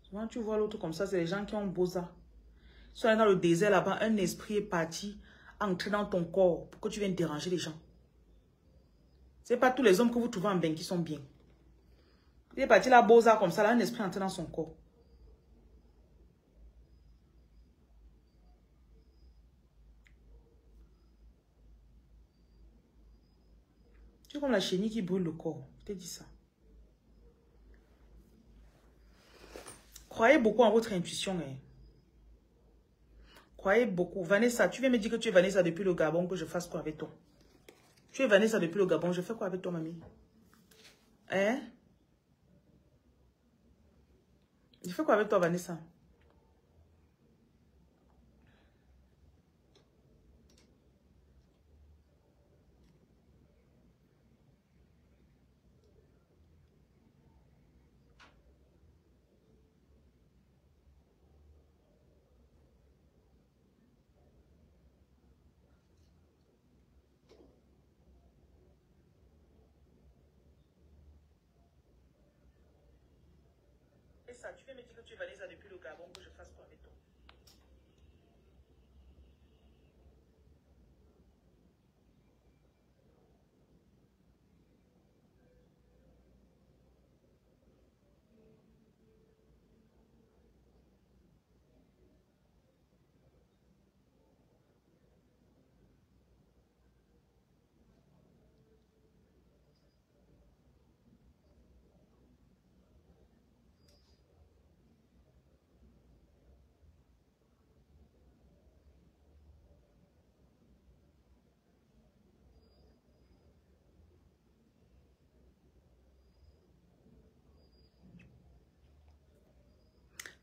Souvent tu vois l'autre comme ça, c'est les gens qui ont beau ça. Ils sont allés dans le désert là-bas, un esprit est parti, entrer dans ton corps pour que tu viennes déranger les gens. C'est pas tous les hommes que vous trouvez en bain qui sont bien. Il est parti là, Boza comme ça, là, un esprit entré dans son corps. Tu es comme la chenille qui brûle le corps. Je t'ai dit ça. Croyez beaucoup en votre intuition. Hein. Croyez beaucoup. Vanessa, tu viens me dire que tu es Vanessa depuis le Gabon, que je fasse quoi avec toi? Tu es Vanessa depuis le Gabon, je fais quoi avec toi, mamie? Hein? Je fais quoi avec toi, Vanessa? Et ça, tu viens me dire que tu es Vanessa depuis le Gabon, que je fasse quoi avec toi?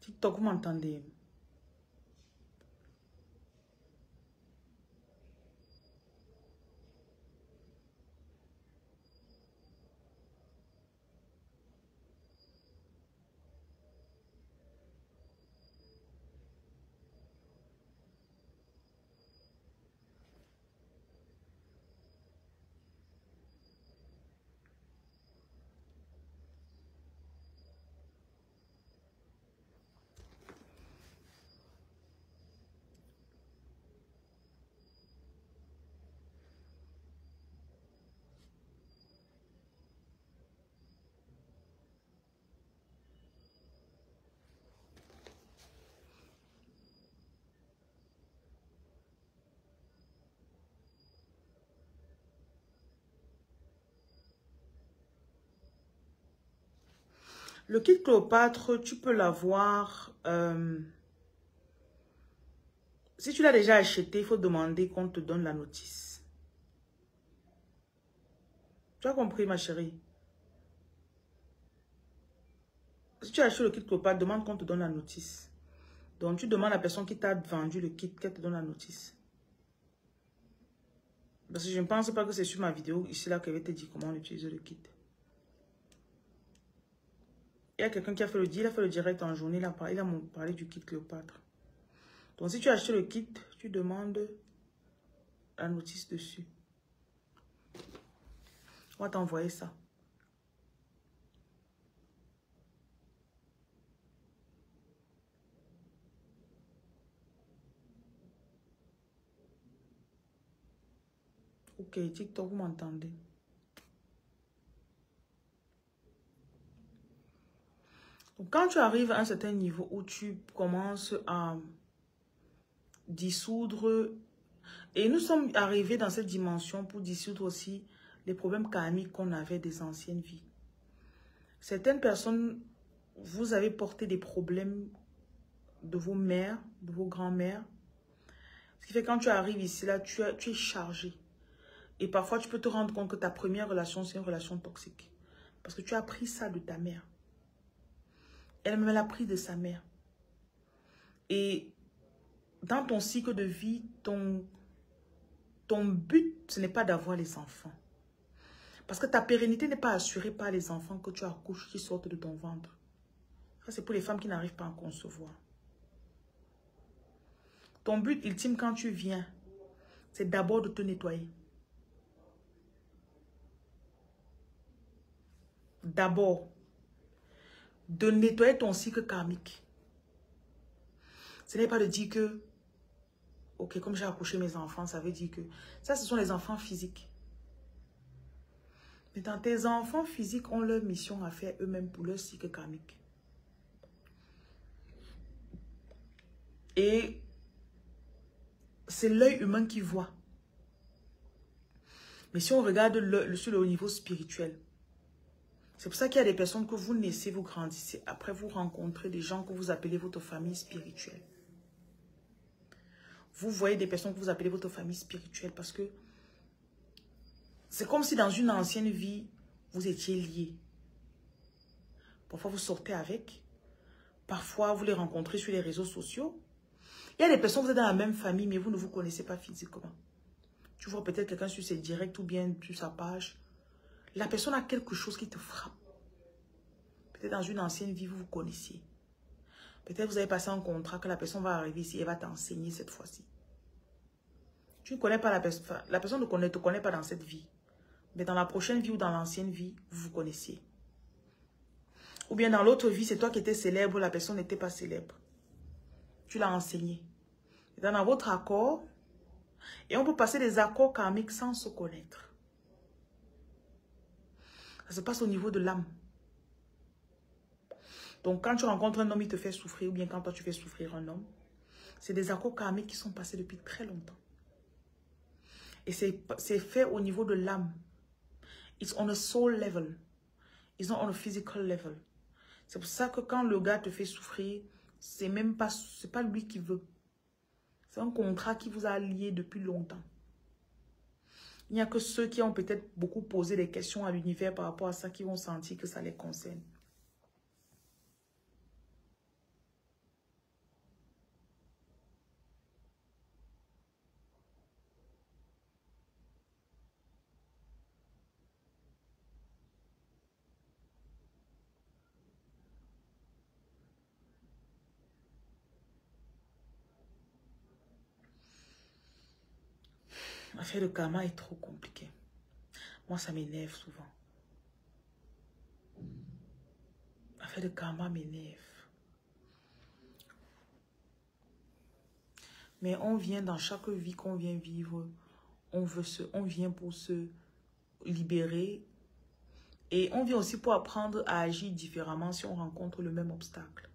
TikTok, vous m'entendez? Le kit Cléopâtre, tu peux l'avoir. Si tu l'as déjà acheté, il faut demander qu'on te donne la notice. Tu as compris, ma chérie? Si tu as acheté le kit Cléopâtre, demande qu'on te donne la notice. Donc, tu demandes à la personne qui t'a vendu le kit qu'elle te donne la notice. Parce que je ne pense pas que c'est sur ma vidéo ici là qu'elle va te dire comment utiliser le kit. Il y a quelqu'un qui a fait le deal, il a fait le direct en journée, il a parlé du kit Cléopâtre. Donc, si tu as acheté le kit, tu demandes la notice dessus. On va t'envoyer ça. Ok, TikTok, vous m'entendez? Donc, quand tu arrives à un certain niveau où tu commences à dissoudre, et nous sommes arrivés dans cette dimension pour dissoudre aussi les problèmes karmiques qu'on avait des anciennes vies. Certaines personnes, vous avez porté des problèmes de vos mères, de vos grands-mères. Ce qui fait que quand tu arrives ici, là, tu es chargé. Et parfois, tu peux te rendre compte que ta première relation, c'est une relation toxique. Parce que tu as appris ça de ta mère. Elle-même l'a appris de sa mère. Et dans ton cycle de vie, ton but, ce n'est pas d'avoir les enfants. Parce que ta pérennité n'est pas assurée par les enfants que tu accouches qui sortent de ton ventre. Ça, c'est pour les femmes qui n'arrivent pas à concevoir. Ton but ultime quand tu viens, c'est d'abord de te nettoyer. D'abord, de nettoyer ton cycle karmique. Ce n'est pas de dire que, ok, comme j'ai accouché mes enfants, ça veut dire que... Ça, ce sont les enfants physiques. Mais dans tes enfants physiques ont leur mission à faire eux-mêmes pour leur cycle karmique. Et c'est l'œil humain qui voit. Mais si on regarde sur le niveau spirituel, c'est pour ça qu'il y a des personnes que vous naissez, vous grandissez. Après, vous rencontrez des gens que vous appelez votre famille spirituelle. Vous voyez des personnes que vous appelez votre famille spirituelle parce que c'est comme si dans une ancienne vie, vous étiez liés. Parfois, vous sortez avec. Parfois, vous les rencontrez sur les réseaux sociaux. Il y a des personnes, vous êtes dans la même famille, mais vous ne vous connaissez pas physiquement. Tu vois peut-être quelqu'un sur ses directs ou bien sur sa page. La personne a quelque chose qui te frappe. Peut-être dans une ancienne vie, vous vous connaissiez. Peut-être vous avez passé un contrat que la personne va arriver ici et va t'enseigner cette fois-ci. Tu ne connais pas la personne. La personne ne te connaît pas dans cette vie. Mais dans la prochaine vie ou dans l'ancienne vie, vous vous connaissiez. Ou bien dans l'autre vie, c'est toi qui étais célèbre, la personne n'était pas célèbre. Tu l'as enseigné. Dans votre accord, et on peut passer des accords karmiques sans se connaître. Ça se passe au niveau de l'âme. Donc quand tu rencontres un homme, il te fait souffrir, ou bien quand toi tu fais souffrir un homme, c'est des accords karmiques qui sont passés depuis très longtemps. Et c'est fait au niveau de l'âme. It's on a soul level. It's not on a physical level. C'est pour ça que quand le gars te fait souffrir, c'est pas lui qui veut. C'est un contrat qui vous a lié depuis longtemps. Il n'y a que ceux qui ont peut-être beaucoup posé des questions à l'univers par rapport à ça qui vont sentir que ça les concerne. L'affaire de karma est trop compliquée. Moi, ça m'énerve souvent. L'affaire de karma m'énerve. Mais on vient dans chaque vie qu'on vient vivre, on vient pour se libérer. Et on vient aussi pour apprendre à agir différemment si on rencontre le même obstacle.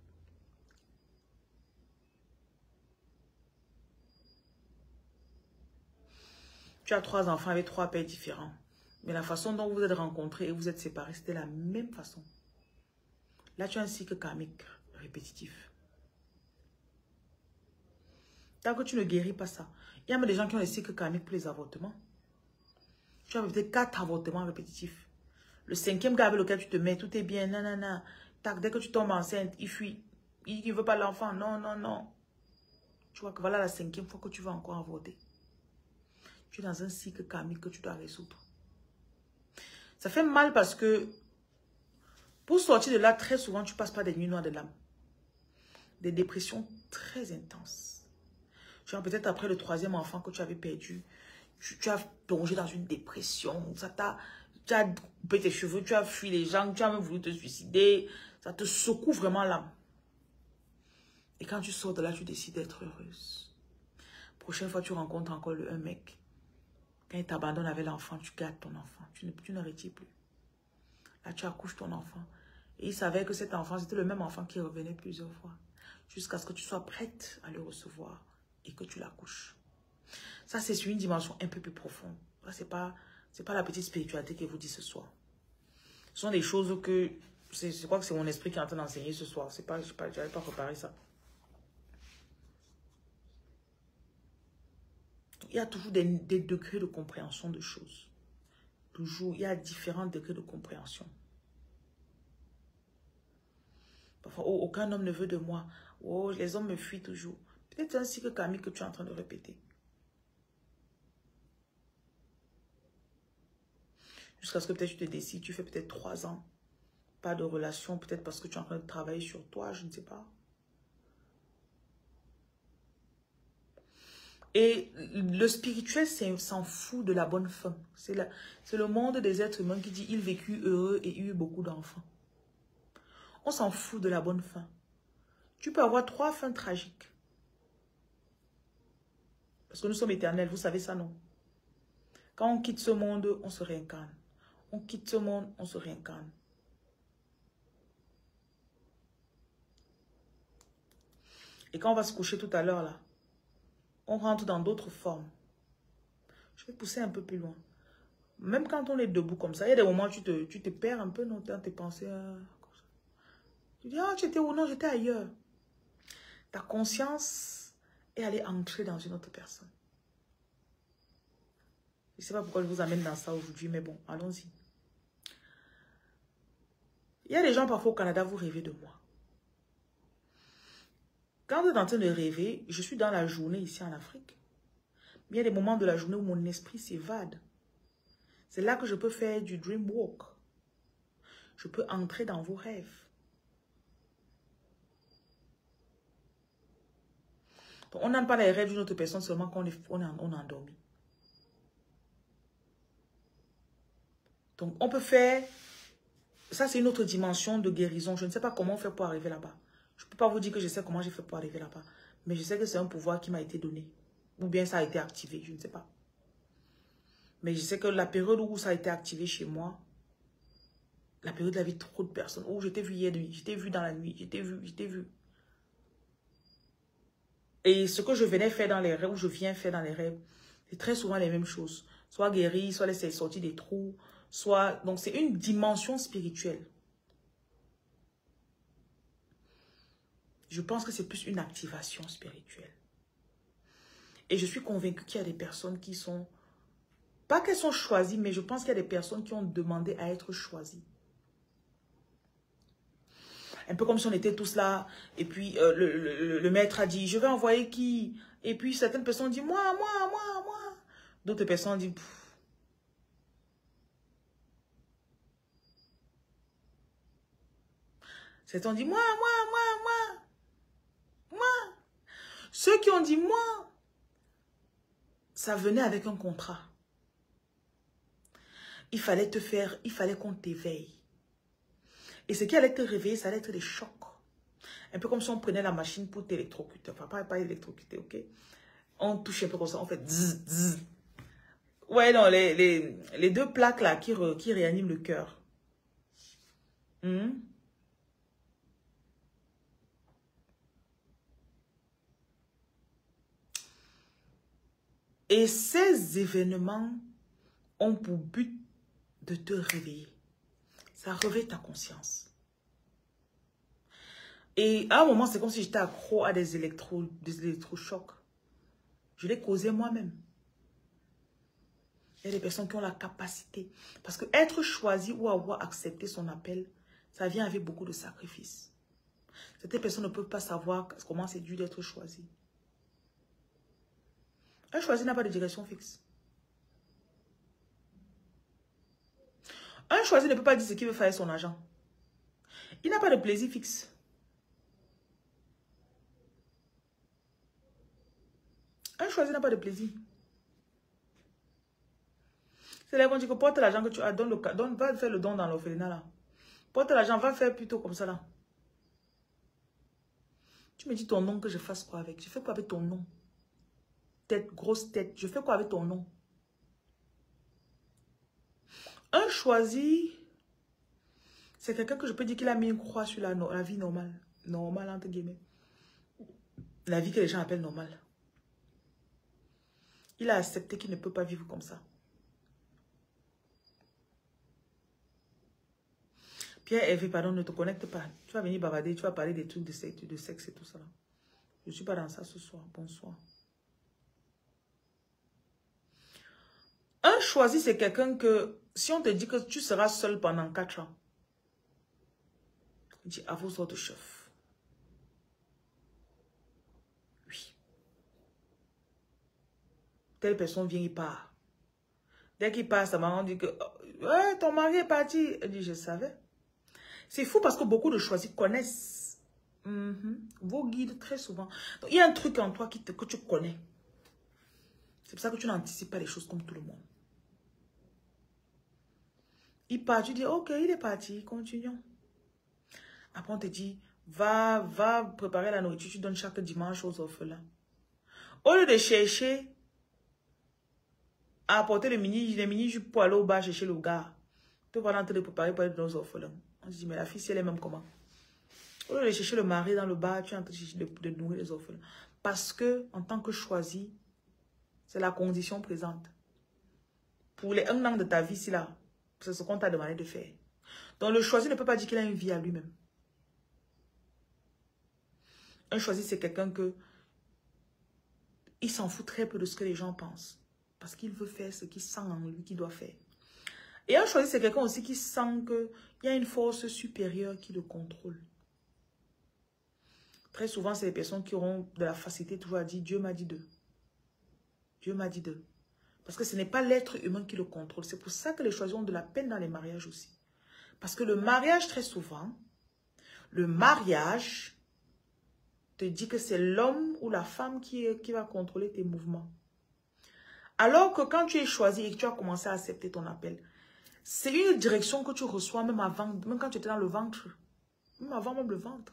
Tu as 3 enfants avec 3 pères différents. Mais la façon dont vous êtes rencontrés et vous êtes séparés, c'était la même façon. Là, tu as un cycle karmique répétitif. Tant que tu ne guéris pas ça. Il y a même des gens qui ont des cycles karmiques pour les avortements. Tu as peut-être 4 avortements répétitifs. Le 5e gars avec lequel tu te mets, tout est bien, nanana. Tac, dès que tu tombes enceinte, il fuit. Il ne veut pas l'enfant. Non, non, non. Tu vois que voilà la 5e fois que tu vas encore avorter. Tu es dans un cycle karmique que tu dois résoudre. Ça fait mal parce que pour sortir de là, très souvent, tu passes par des nuits noires de l'âme. Des dépressions très intenses. Genre peut-être après le 3e enfant que tu avais perdu, tu as plongé dans une dépression. Tu as coupé tes cheveux, tu as fui les gens, tu as même voulu te suicider. Ça te secoue vraiment l'âme. Et quand tu sors de là, tu décides d'être heureuse. Prochaine fois, tu rencontres encore un mec. Quand il t'abandonne avec l'enfant, tu gardes ton enfant. Tu ne retires plus. Là, tu accouches ton enfant. Et il savait que cet enfant, c'était le même enfant qui revenait plusieurs fois. Jusqu'à ce que tu sois prête à le recevoir et que tu l'accouches. Ça, c'est sur une dimension un peu plus profonde. Ce n'est pas la petite spiritualité que vous dit ce soir. Ce sont des choses que... Je crois que c'est mon esprit qui est en train d'enseigner ce soir. Je n'avais pas préparé ça. Il y a toujours des degrés de compréhension de choses. Toujours, il y a différents degrés de compréhension. Parfois, oh, aucun homme ne veut de moi. Oh, les hommes me fuient toujours. Peut-être c'est un cycle karmique que tu es en train de répéter. Jusqu'à ce que peut-être tu te décides, tu fais peut-être 3 ans. Pas de relation, peut-être parce que tu es en train de travailler sur toi, je ne sais pas. Et le spirituel s'en fout de la bonne fin. C'est le monde des êtres humains qui dit « il vécut heureux et eut beaucoup d'enfants ». On s'en fout de la bonne fin. Tu peux avoir 3 fins tragiques. Parce que nous sommes éternels, vous savez ça, non? Quand on quitte ce monde, on se réincarne. On quitte ce monde, on se réincarne. Et quand on va se coucher tout à l'heure, là, on rentre dans d'autres formes. Je vais pousser un peu plus loin. Même quand on est debout comme ça, il y a des moments où tu te perds un peu dans tes pensées. Tu dis, ah, tu étais où? Non, j'étais ailleurs. Ta conscience est allée entrer dans une autre personne. Je ne sais pas pourquoi je vous amène dans ça aujourd'hui, mais bon, allons-y. Il y a des gens parfois au Canada, vous rêvez de moi. Quand vous êtes en train de rêver, je suis dans la journée ici en Afrique. Il y a des moments de la journée où mon esprit s'évade. C'est là que je peux faire du dream walk. Je peux entrer dans vos rêves. Donc, on n'aime pas les rêves d'une autre personne seulement quand on est endormi. Donc, on peut faire... Ça, c'est une autre dimension de guérison. Je ne sais pas comment on fait pour arriver là-bas. Je ne peux pas vous dire que je sais comment j'ai fait pour arriver là-bas. Mais je sais que c'est un pouvoir qui m'a été donné. Ou bien ça a été activé, je ne sais pas. Mais je sais que la période où ça a été activé chez moi, la période de la vie de trop de personnes, où j'étais vu hier nuit, j'étais vu dans la nuit, j'étais vu. Et ce que je venais faire dans les rêves, ou je viens faire dans les rêves, c'est très souvent les mêmes choses. Soit guérir, soit laisser sortir des trous, soit... Donc c'est une dimension spirituelle. Je pense que c'est plus une activation spirituelle. Et je suis convaincue qu'il y a des personnes qui sont... Pas qu'elles sont choisies, mais je pense qu'il y a des personnes qui ont demandé à être choisies. Un peu comme si on était tous là, et puis le maître a dit, je vais envoyer qui? Et puis certaines personnes disent, moi. D'autres personnes disent, pff. Certains ont dit, moi. Ceux qui ont dit, moi, ça venait avec un contrat. Il fallait qu'on t'éveille. Et ce qui allait te réveiller, ça allait être des chocs. Un peu comme si on prenait la machine pour t'électrocuter. Enfin, pas électrocuter, ok? On touche un peu comme ça, on fait zzz, zzz. Ouais, non, les 2 plaques là qui réaniment le cœur. Et ces événements ont pour but de te réveiller. Ça réveille ta conscience. Et à un moment, c'est comme si j'étais accro à des électrochocs. Je l'ai causé moi-même. Il y a des personnes qui ont la capacité. Parce que être choisi ou avoir accepté son appel, ça vient avec beaucoup de sacrifices. Certaines personnes ne peuvent pas savoir comment c'est dur d'être choisi. Un choisi n'a pas de direction fixe. Un choisi ne peut pas dire ce qu'il veut faire avec son argent. Il n'a pas de plaisir fixe. Un choisi n'a pas de plaisir. C'est là qu'on dit que porte l'argent que tu as, va faire le don dans l'orphelinat là. Porte l'argent, va faire plutôt comme ça là. Tu me dis ton nom que je fasse quoi avec? Je fais quoi avec ton nom? Tête, grosse tête, je fais quoi avec ton nom? Un choisi, c'est quelqu'un que je peux dire qu'il a mis une croix sur la vie normale. Normale entre guillemets. La vie que les gens appellent normale. Il a accepté qu'il ne peut pas vivre comme ça. Pierre, Hervé, pardon, ne te connecte pas. Tu vas venir bavarder, tu vas parler des trucs de sexe et tout ça. Je ne suis pas dans ça ce soir. Bonsoir. Un choisi, c'est quelqu'un que, si on te dit que tu seras seul pendant 4 ans, il dit à vos autres chefs. Oui. Telle personne vient, il part. Dès qu'il part, sa maman dit que, ouais, ton mari est parti. Elle dit, je savais. C'est fou parce que beaucoup de choisis connaissent vos guides très souvent. Donc, il y a un truc en toi que tu connais. C'est pour ça que tu n'anticipes pas les choses comme tout le monde. Il part, tu dis, ok, il est parti, continuons. Après, on te dit, va préparer la nourriture, tu donnes chaque dimanche aux orphelins. Au lieu de chercher à apporter les mini-jupes pour aller au bar chercher le gars, tu vas en train de préparer pour aller dans nos orphelins. On se dit, mais la fille, elle est même comment? Au lieu de chercher le mari dans le bar, tu es en train de nourrir les orphelins. Parce que, en tant que choisi, c'est la condition présente. Pour les 1 an de ta vie, c'est ce qu'on t'a demandé de faire. Donc, le choisi ne peut pas dire qu'il a une vie à lui-même. Un choisi, c'est quelqu'un que il s'en fout très peu de ce que les gens pensent. Parce qu'il veut faire ce qu'il sent en lui qu'il doit faire. Et un choisi, c'est quelqu'un aussi qui sent qu'il y a une force supérieure qui le contrôle. Très souvent, c'est les personnes qui auront de la facilité toujours à dire « Dieu m'a dit d'eux ». Dieu m'a dit d'eux. Parce que ce n'est pas l'être humain qui le contrôle. C'est pour ça que les choisis ont de la peine dans les mariages aussi. Parce que le mariage, très souvent, le mariage te dit que c'est l'homme ou la femme qui va contrôler tes mouvements. Alors que quand tu es choisi et que tu as commencé à accepter ton appel, c'est une direction que tu reçois même avant, même quand tu étais dans le ventre. Même avant même le ventre.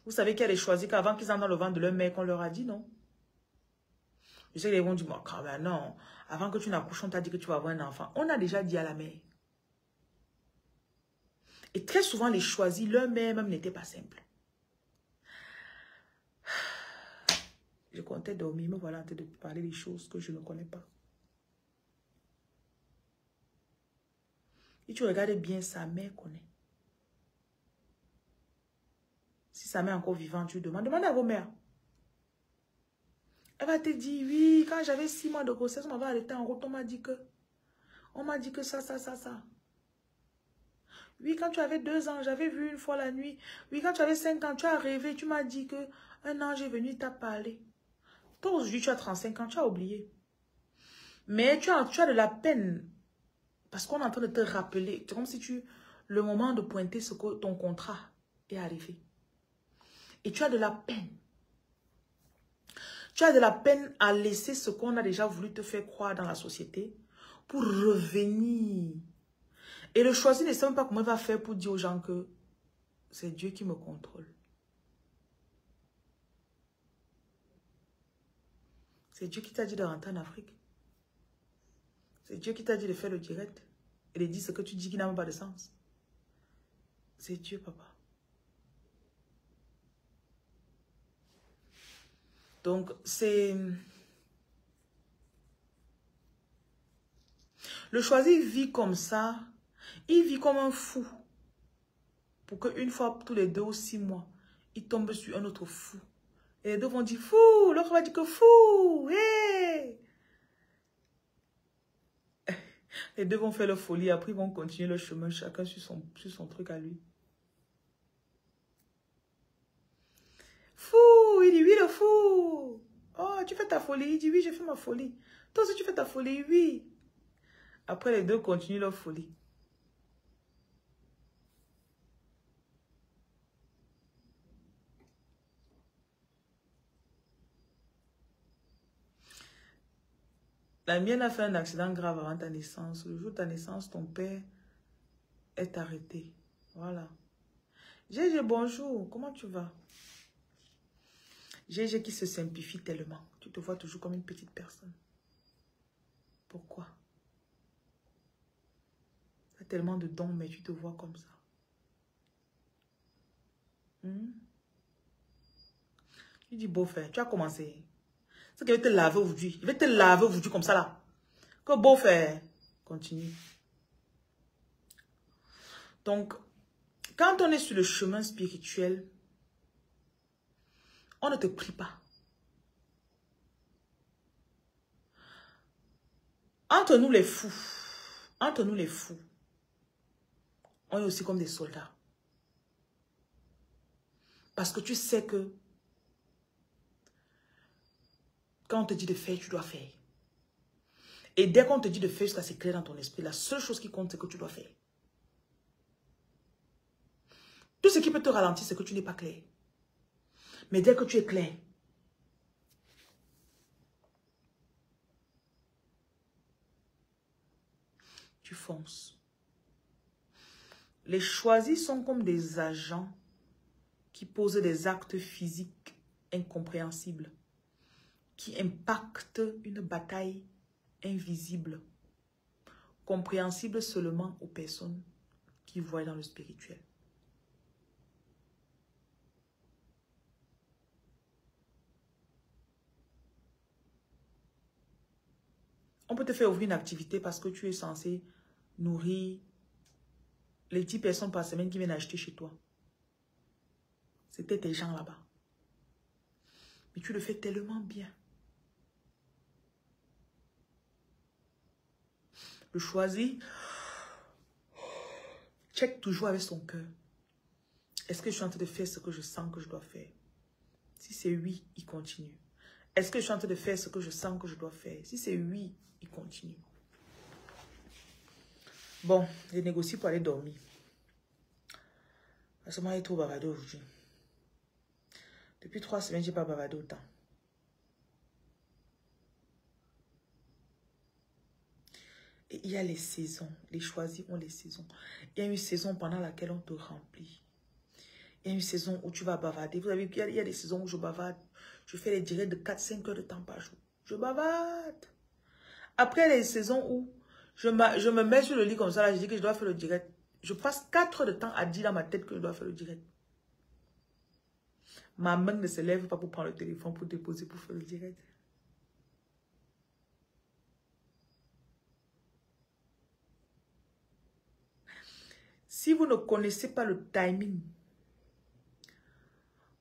Vous savez qu'il y a des choisis qu'avant qu'ils entrent dans le ventre de leur mère, qu'on leur a dit non. Je sais qu'ils vont dire, quand même, non. Avant que tu n'accouches, on t'a dit que tu vas avoir un enfant. On a déjà dit à la mère. Et très souvent, les choisis, leur mère même n'était pas simple. Je comptais dormir, mais voilà, en train de parler des choses que je ne connais pas. Et tu regardes bien, sa mère connaît. Si sa mère est encore vivante, tu demandes à vos mères. Elle va te dire, oui, quand j'avais 6 mois de grossesse, on m'avait arrêté en route, on m'a dit que ça. Oui, quand tu avais 2 ans, j'avais vu une fois la nuit. Oui, quand tu avais 5 ans, tu as rêvé, tu m'as dit que un ange est venu, il t'a parlé. Toi, aujourd'hui, tu as 35 ans, tu as oublié. Mais tu as de la peine. Parce qu'on est en train de te rappeler. C'est comme si le moment de pointer ce que ton contrat est arrivé. Et tu as de la peine. Tu as de la peine à laisser ce qu'on a déjà voulu te faire croire dans la société pour revenir. Et le choisi ne sait même pas comment il va faire pour dire aux gens que c'est Dieu qui me contrôle. C'est Dieu qui t'a dit de rentrer en Afrique. C'est Dieu qui t'a dit de faire le direct et de dire ce que tu dis qui n'a même pas de sens. C'est Dieu, papa. Donc, c'est... Le choisi vit comme ça. Il vit comme un fou. Pour qu'une fois, tous les 2 ou 6 mois, il tombe sur un autre fou. Et les deux vont dire fou. L'autre va dire que fou. Hey! Les deux vont faire leur folie. Après, ils vont continuer leur chemin. Chacun sur son truc à lui. Fou. Il dit oui, le fou. Oh, tu fais ta folie. Il dit oui, j'ai fait ma folie. Toi aussi, tu fais ta folie. Oui. Après, les deux continuent leur folie. La mienne a fait un accident grave avant ta naissance. Le jour de ta naissance, ton père est arrêté. Voilà. Gégé, bonjour. Comment tu vas? Gégé qui se simplifie tellement. Tu te vois toujours comme une petite personne. Pourquoi? Tu as tellement de dons, mais tu te vois comme ça. Tu dis, beau-frère, tu as commencé. C'est que je vais te laver aujourd'hui. Je vais te laver aujourd'hui comme ça là. Que beau-frère. Continue. Donc, quand on est sur le chemin spirituel, on ne te prie pas. Entre nous les fous, on est aussi comme des soldats. Parce que tu sais que quand on te dit de faire, tu dois faire. Et dès qu'on te dit de faire, jusqu'à c'est clair dans ton esprit, la seule chose qui compte, c'est que tu dois faire. Tout ce qui peut te ralentir, c'est que tu n'es pas clair. Mais dès que tu es clair, tu fonces. Les choisis sont comme des agents qui posent des actes physiques incompréhensibles, qui impactent une bataille invisible, compréhensible seulement aux personnes qui voient dans le spirituel. On peut te faire ouvrir une activité parce que tu es censé nourrir les 10 personnes par semaine qui viennent acheter chez toi. C'était tes gens là-bas. Mais tu le fais tellement bien. Le choisi, check toujours avec son cœur. Est-ce que je suis en train de faire ce que je sens que je dois faire? Si c'est oui, il continue. Est-ce que je suis en train de faire ce que je sens que je dois faire? Si c'est oui, il continue. Bon, je négocie pour aller dormir. Parce que moi, il est trop bavardé aujourd'hui. Depuis 3 semaines, je n'ai pas bavardé autant. Et il y a les saisons. Les choisis ont les saisons. Il y a une saison pendant laquelle on te remplit. Il y a une saison où tu vas bavarder. Vous avez vu, il y a des saisons où je bavarde. Je fais les directs de 4-5 heures de temps par jour. Je bavarde. Après les saisons où je me mets sur le lit comme ça, là, je dis que je dois faire le direct. Je passe 4 heures de temps à dire dans ma tête que je dois faire le direct. Ma main ne se lève pas pour prendre le téléphone, pour déposer, pour faire le direct. Si vous ne connaissez pas le timing,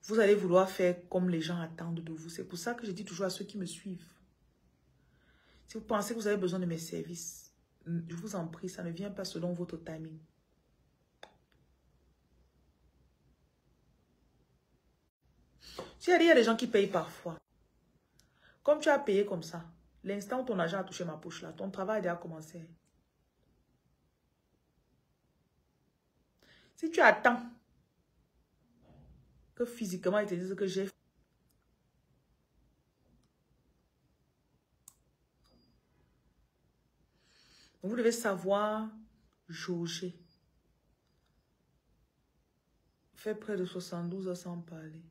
vous allez vouloir faire comme les gens attendent de vous. C'est pour ça que je dis toujours à ceux qui me suivent. Si vous pensez que vous avez besoin de mes services, je vous en prie, ça ne vient pas selon votre timing. Il y a des gens qui payent parfois. Comme tu as payé comme ça, l'instant où ton argent a touché ma poche là, ton travail a déjà commencé. Si tu attends que physiquement ils te disent que j'ai... Vous devez savoir jauger. Faire près de 72 heures sans parler.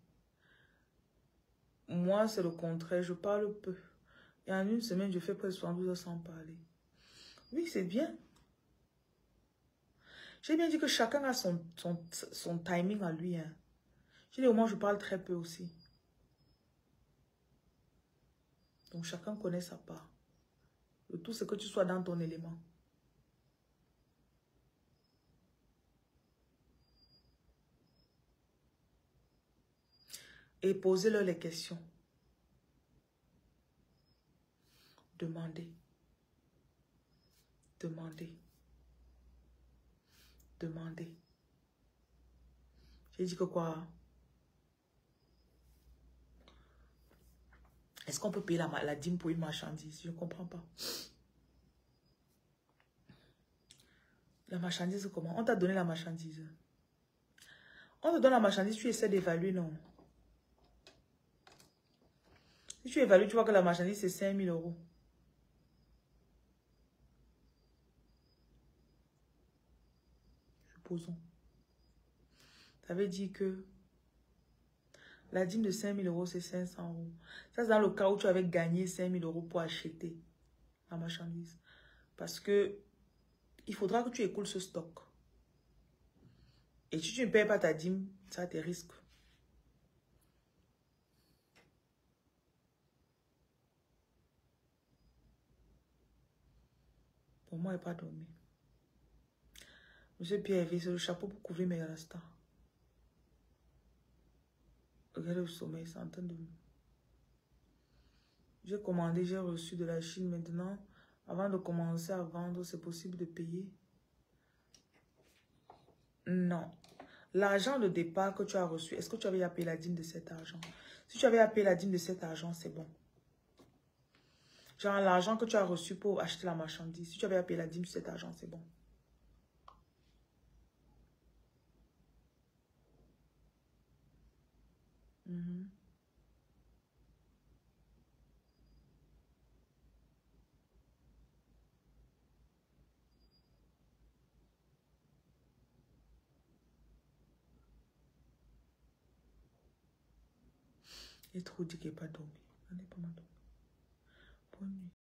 Moi, c'est le contraire. Je parle peu. Et en une semaine, je fais près de 72 heures sans parler. Oui, c'est bien. J'ai bien dit que chacun a son timing à lui. Hein. J'ai dit au moins, je parle très peu aussi. Donc, chacun connaît sa part. Le tout, c'est que tu sois dans ton élément. Et posez-leur les questions. Demandez. Demandez. Demandez. J'ai dit que quoi? Est-ce qu'on peut payer la dîme pour une marchandise? Je ne comprends pas. La marchandise, comment? On t'a donné la marchandise. On te donne la marchandise, tu essaies d'évaluer, non? Si tu évalues, tu vois que la marchandise, c'est 5 000 euros. Supposons. Ça veut dire que la dîme de 5 000 euros, c'est 500 euros. Ça, c'est dans le cas où tu avais gagné 5 000 euros pour acheter la marchandise. Parce que il faudra que tu écoules ce stock. Et si tu ne payes pas ta dîme, ça a tes risques. Pour moi, il n'est pas dormi. Monsieur Pierre, c'est le chapeau pour couvrir mes rastas. Regardez le sommeil, c'est en train de... J'ai commandé, j'ai reçu de la Chine maintenant. Avant de commencer à vendre, c'est possible de payer? Non. L'argent de départ que tu as reçu, est-ce que tu avais à payer la dîme de cet argent? Si tu avais à payer la dîme de cet argent, c'est bon. Genre l'argent que tu as reçu pour acheter la marchandise, si tu avais à payer la dîme de cet argent, c'est bon. Il est trop dit qu'il n'est pas dormi. Allez, pas mal dormi. Bonne nuit.